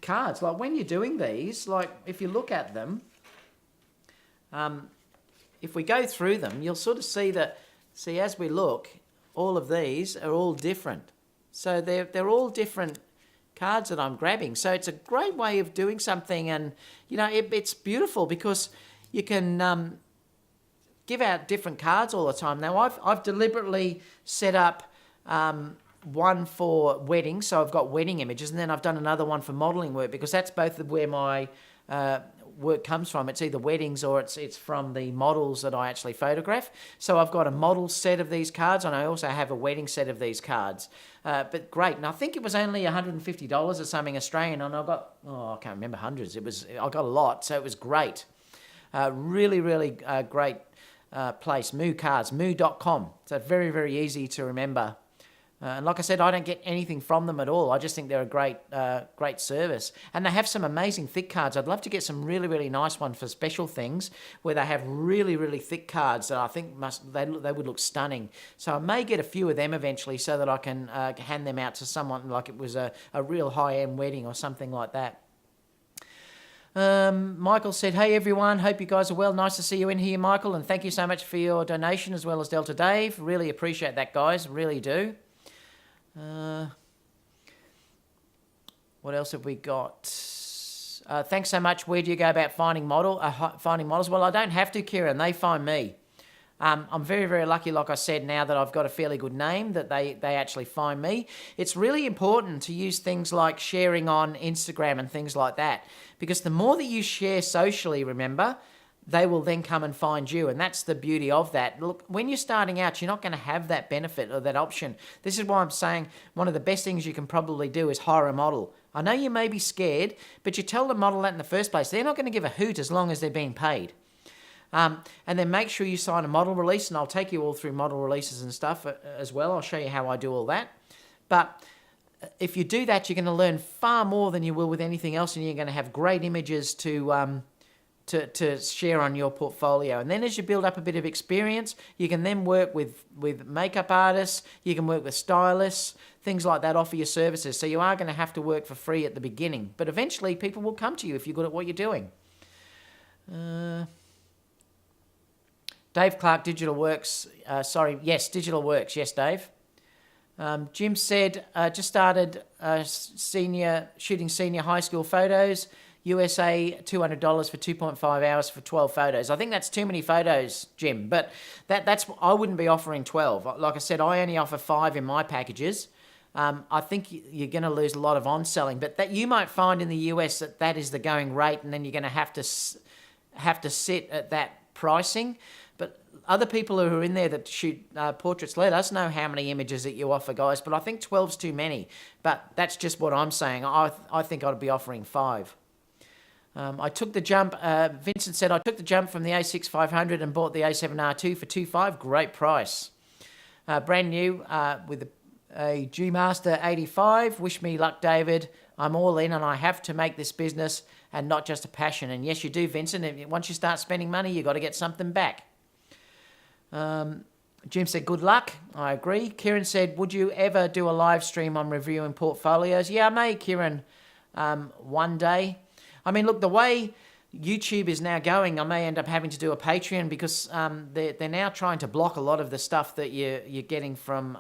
cards. Like when you're doing these, like if you look at them, if we go through them, you'll sort of see that, as we look, all of these are all different. So they're all different cards that I'm grabbing. So it's a great way of doing something, and it's beautiful because you can give out different cards all the time. Now I've deliberately set up one for weddings, so I've got wedding images, and then I've done another one for modelling work because that's both where my work comes from. It's either weddings or it's from the models that I actually photograph. So I've got a model set of these cards, and I also have a wedding set of these cards. But great, and I think it was only $150 or something Australian, and I got, I can't remember, hundreds. I got a lot, so it was great. Really, really great place, Moo Cards, moo.com. So very, very easy to remember. And like I said, I don't get anything from them at all. I just think they're a great service. And they have some amazing thick cards. I'd love to get some really, really nice ones for special things where they have really, really thick cards that I think they would look stunning. So I may get a few of them eventually so that I can hand them out to someone like it was a real high-end wedding or something like that. Michael said, hey everyone, hope you guys are well. Nice to see you in here, Michael, and thank you so much for your donation as well as Delta Dave. Really appreciate that, guys. Really do. What else have we got? Thanks so much. Where do you go about finding models? Well, I don't have to, Kieran. They find me. I'm very, very lucky, like I said, now that I've got a fairly good name, that they actually find me. It's really important to use things like sharing on Instagram and things like that, because the more that you share socially, remember, they will then come and find you, and that's the beauty of that. Look, when you're starting out, you're not going to have that benefit or that option. This is why I'm saying one of the best things you can probably do is hire a model. I know you may be scared, but you tell the model that in the first place. They're not going to give a hoot as long as they're being paid. And then make sure you sign a model release, and I'll take you all through model releases and stuff as well. I'll show you how I do all that. But if you do that, you're going to learn far more than you will with anything else, and you're going to have great images to share on your portfolio. And then as you build up a bit of experience, you can then work with makeup artists, you can work with stylists, things like that, offer your services. So you are going to have to work for free at the beginning. But eventually people will come to you if you're good at what you're doing. Dave Clark, Digital Works. Digital Works. Yes, Dave. Jim said, just started shooting senior high school photos. USA, $200 for 2.5 hours for 12 photos. I think that's too many photos, Jim, but that's I wouldn't be offering 12. Like I said, I only offer 5 in my packages. I think you're going to lose a lot of on-selling, but that you might find in the US that is the going rate, and then you're going to have to sit at that pricing. But other people who are in there that shoot portraits, let us know how many images that you offer, guys. But I think 12's too many. But that's just what I'm saying. I think I'd be offering 5. I took the jump. Vincent said, I took the jump from the A6 500 and bought the A7R2 for 2.5. Great price. Brand new with a G-Master 85. Wish me luck, David. I'm all in, and I have to make this business and not just a passion. And yes, you do, Vincent. Once you start spending money, you've got to get something back. Jim said, good luck. I agree. Kieran said, would you ever do a live stream on reviewing portfolios? Yeah, I may, Kieran, one day. I mean, look, the way YouTube is now going, I may end up having to do a Patreon because they're now trying to block a lot of the stuff that you're getting from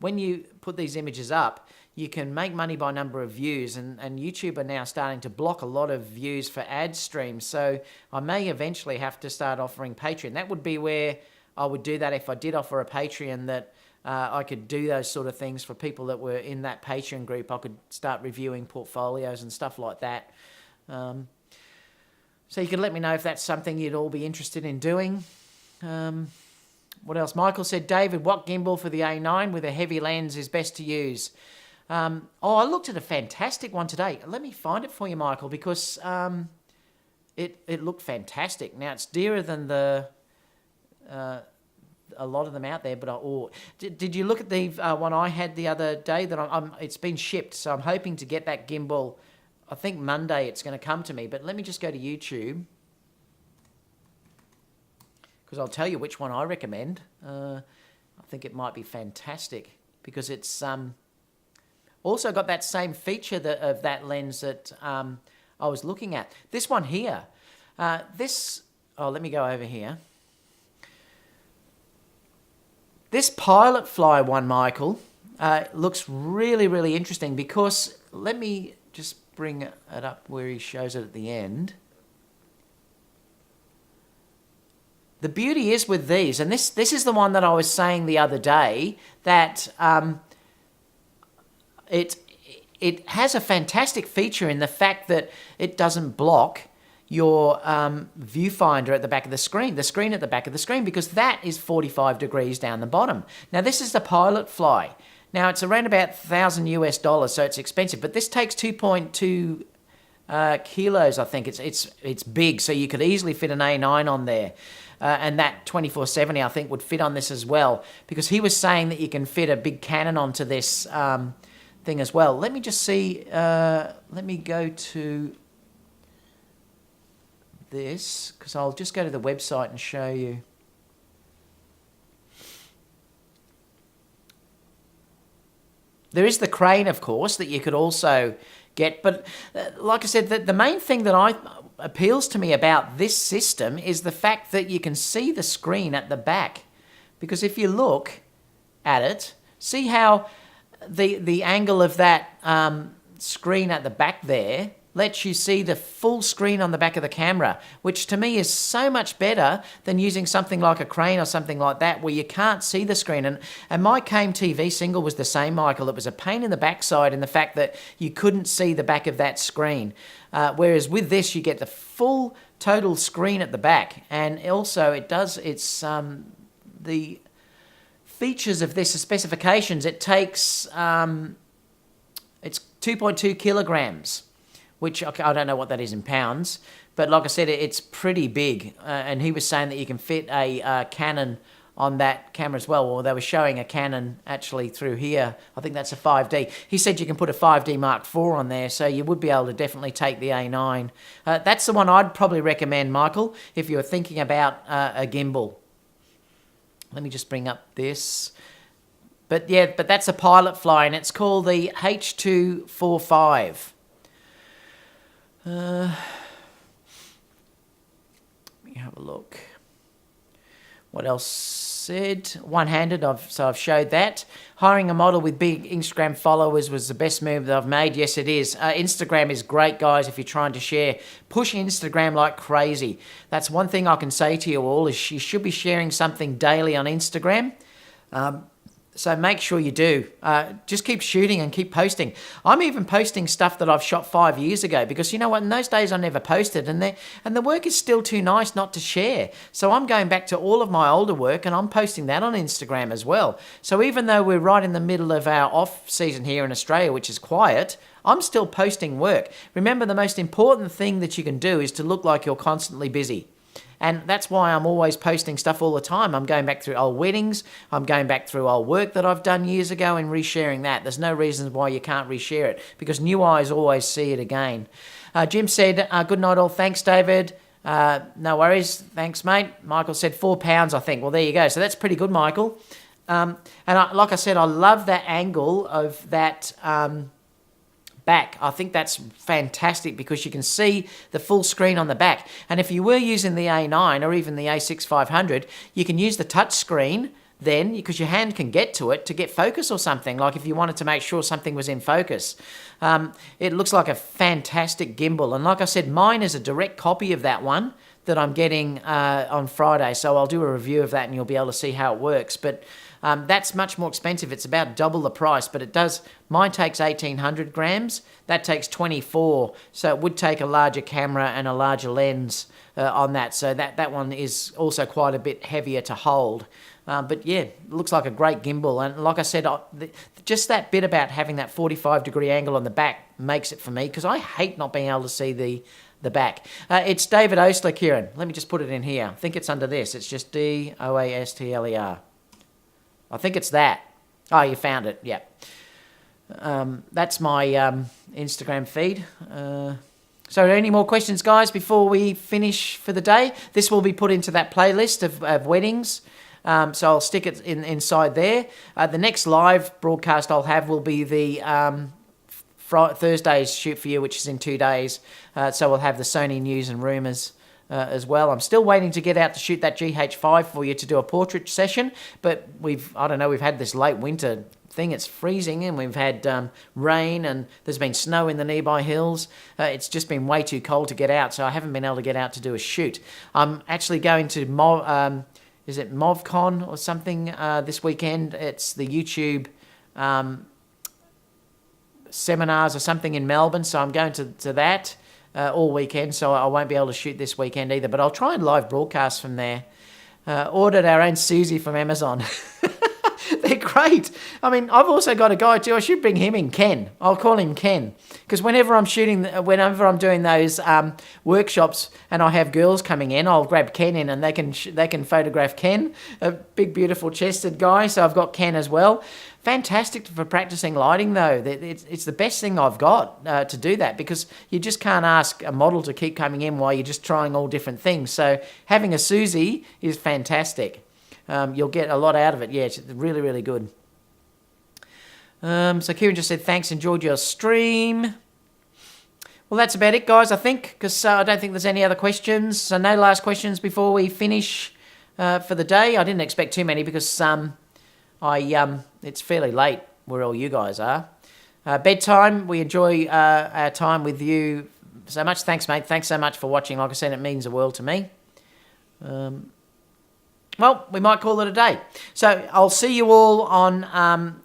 when you put these images up, you can make money by number of views, and YouTube are now starting to block a lot of views for ad streams. So I may eventually have to start offering Patreon. That would be where I would do that if I did offer a Patreon that I could do those sort of things for people that were in that Patreon group. I could start reviewing portfolios and stuff like that. So you can let me know if that's something you'd all be interested in doing. What else? Michael said, David, what gimbal for the A9 with a heavy lens is best to use? I looked at a fantastic one today. Let me find it for you, Michael, because it looked fantastic. Now, it's dearer than a lot of them out there, but did you look at the one I had the other day? That it's been shipped, so I'm hoping to get that gimbal. I think Monday it's going to come to me, but let me just go to YouTube, because I'll tell you which one I recommend. I think it might be fantastic because it's also got that same feature of that lens that I was looking at. This one here, let me go over here. This Pilot Fly one, Michael, looks really, really interesting because, let me just bring it up where he shows it at the end. The beauty is with these, and this is the one that I was saying the other day, that it has a fantastic feature in the fact that it doesn't block your viewfinder at the back of the screen at the back of the screen, because that is 45 degrees down the bottom. Now, this is the Pilot Fly. Now, it's around about $1,000 US, so it's expensive, but this takes 2.2 kilos, I think. It's big, so you could easily fit an A9 on there. And that 2470, I think, would fit on this as well, because he was saying that you can fit a big Canon onto this thing as well. Let me just see. Let me go to this, because I'll just go to the website and show you. There is the crane, of course, that you could also get, but like I said, the main thing that appeals to me about this system is the fact that you can see the screen at the back, because if you look at it, see how the angle of that screen at the back there lets you see the full screen on the back of the camera, which to me is so much better than using something like a crane or something like that where you can't see the screen. And my Came TV single was the same, Michael. It was a pain in the backside in the fact that you couldn't see the back of that screen. Whereas with this, you get the full total screen at the back. And also the features of this, the specifications, it takes, it's 2.2 kilograms, which I don't know what that is in pounds, but like I said, it's pretty big. And he was saying that you can fit a Canon on that camera as well. Or they were showing a Canon actually through here. I think that's a 5D. He said you can put a 5D Mark IV on there, so you would be able to definitely take the A9. That's the one I'd probably recommend, Michael, if you're thinking about a gimbal. Let me just bring up this. But that's a Pilot Fly, and it's called the H245. Let me have a look. What else said? One-handed, so I've showed that. Hiring a model with big Instagram followers was the best move that I've made. Yes, it is. Instagram is great, guys, if you're trying to share. Push Instagram like crazy. That's one thing I can say to you all, is you should be sharing something daily on Instagram. So make sure you do. Just keep shooting and keep posting. I'm even posting stuff that I've shot 5 years ago, because you know what? In those days, I never posted, and the work is still too nice not to share. So I'm going back to all of my older work, and I'm posting that on Instagram as well. So even though we're right in the middle of our off season here in Australia, which is quiet, I'm still posting work. Remember, the most important thing that you can do is to look like you're constantly busy. And that's why I'm always posting stuff all the time. I'm going back through old weddings. I'm going back through old work that I've done years ago and resharing that. There's no reason why you can't reshare it, because new eyes always see it again. Jim said, good night all. Thanks, David. No worries. Thanks, mate. Michael said £4, I think. Well, there you go. So that's pretty good, Michael. Like I said, I love that angle of that back. I think that's fantastic, because you can see the full screen on the back. And if you were using the A9 or even the A6500, you can use the touch screen then, because your hand can get to it to get focus or something, like if you wanted to make sure something was in focus. It looks like a fantastic gimbal. And like I said, mine is a direct copy of that one that I'm getting on Friday. So I'll do a review of that and you'll be able to see how it works. But that's much more expensive. It's about double the price, but mine takes 1,800 grams. That takes 24. So it would take a larger camera and a larger lens on that. So that one is also quite a bit heavier to hold. But yeah, it looks like a great gimbal. And like I said, just that bit about having that 45-degree angle on the back makes it for me, because I hate not being able to see the back. It's David Oastler, Kieran. Let me just put it in here. I think it's under this. It's just DOASTLER. I think it's that. Oh, you found it. Yeah. That's my Instagram feed. So any more questions, guys, before we finish for the day? This will be put into that playlist of weddings. So I'll stick it inside there. The next live broadcast I'll have will be the Thursday's shoot for you, which is in 2 days. So we'll have the Sony news and rumours as well. I'm still waiting to get out to shoot that GH5 for you to do a portrait session, but we've had this late winter thing. It's freezing, and we've had rain, and there's been snow in the nearby hills. It's just been way too cold to get out, so I haven't been able to get out to do a shoot. I'm actually going to MovCon or something this weekend. It's the YouTube seminars or something in Melbourne, so I'm going to that all weekend, so I won't be able to shoot this weekend either, but I'll try and live broadcast from there. Ordered our own Suzy from Amazon. They're great. I mean, I've also got a guy too. I should bring him in, Ken. I'll call him Ken, because whenever I'm doing those workshops and I have girls coming in, I'll grab Ken in and they can photograph Ken, a big, beautiful chested guy. So I've got Ken as well. Fantastic for practicing lighting, though. It's the best thing I've got to do that, because you just can't ask a model to keep coming in while you're just trying all different things. So having a Suzy is fantastic. You'll get a lot out of it. Yeah, it's really, really good. So Kieran just said, thanks, enjoyed your stream. Well, that's about it, guys, I think, because I don't think there's any other questions. So no last questions before we finish for the day. I didn't expect too many, because it's fairly late where all you guys are. Bedtime, we enjoy our time with you so much. Thanks, mate. Thanks so much for watching. Like I said, it means the world to me. Well, we might call it a day. So I'll see you all on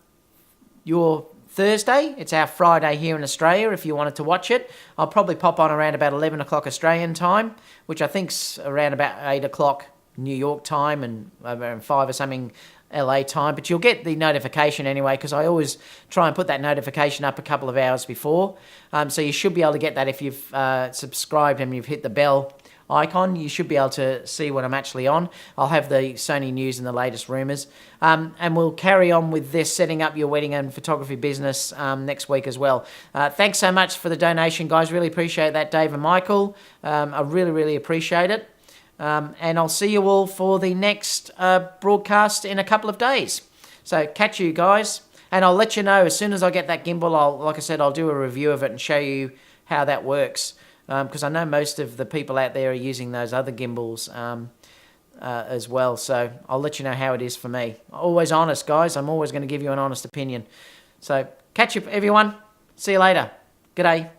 your Thursday. It's our Friday here in Australia, if you wanted to watch it. I'll probably pop on around about 11 o'clock Australian time, which I think's around about 8 o'clock New York time and around 5 or something LA time. But you'll get the notification anyway, because I always try and put that notification up a couple of hours before. So you should be able to get that if you've subscribed and you've hit the bell icon. You should be able to see when I'm actually on. I'll have the Sony news and the latest rumours. And we'll carry on with this, setting up your wedding and photography business next week as well. Thanks so much for the donation, guys. Really appreciate that, Dave and Michael. I really, really appreciate it. And I'll see you all for the next broadcast in a couple of days. So catch you guys. And I'll let you know as soon as I get that gimbal. Like I said, I'll do a review of it and show you how that works. Because I know most of the people out there are using those other gimbals as well. So I'll let you know how it is for me. Always honest, guys. I'm always going to give you an honest opinion. So catch you, everyone. See you later. Good day.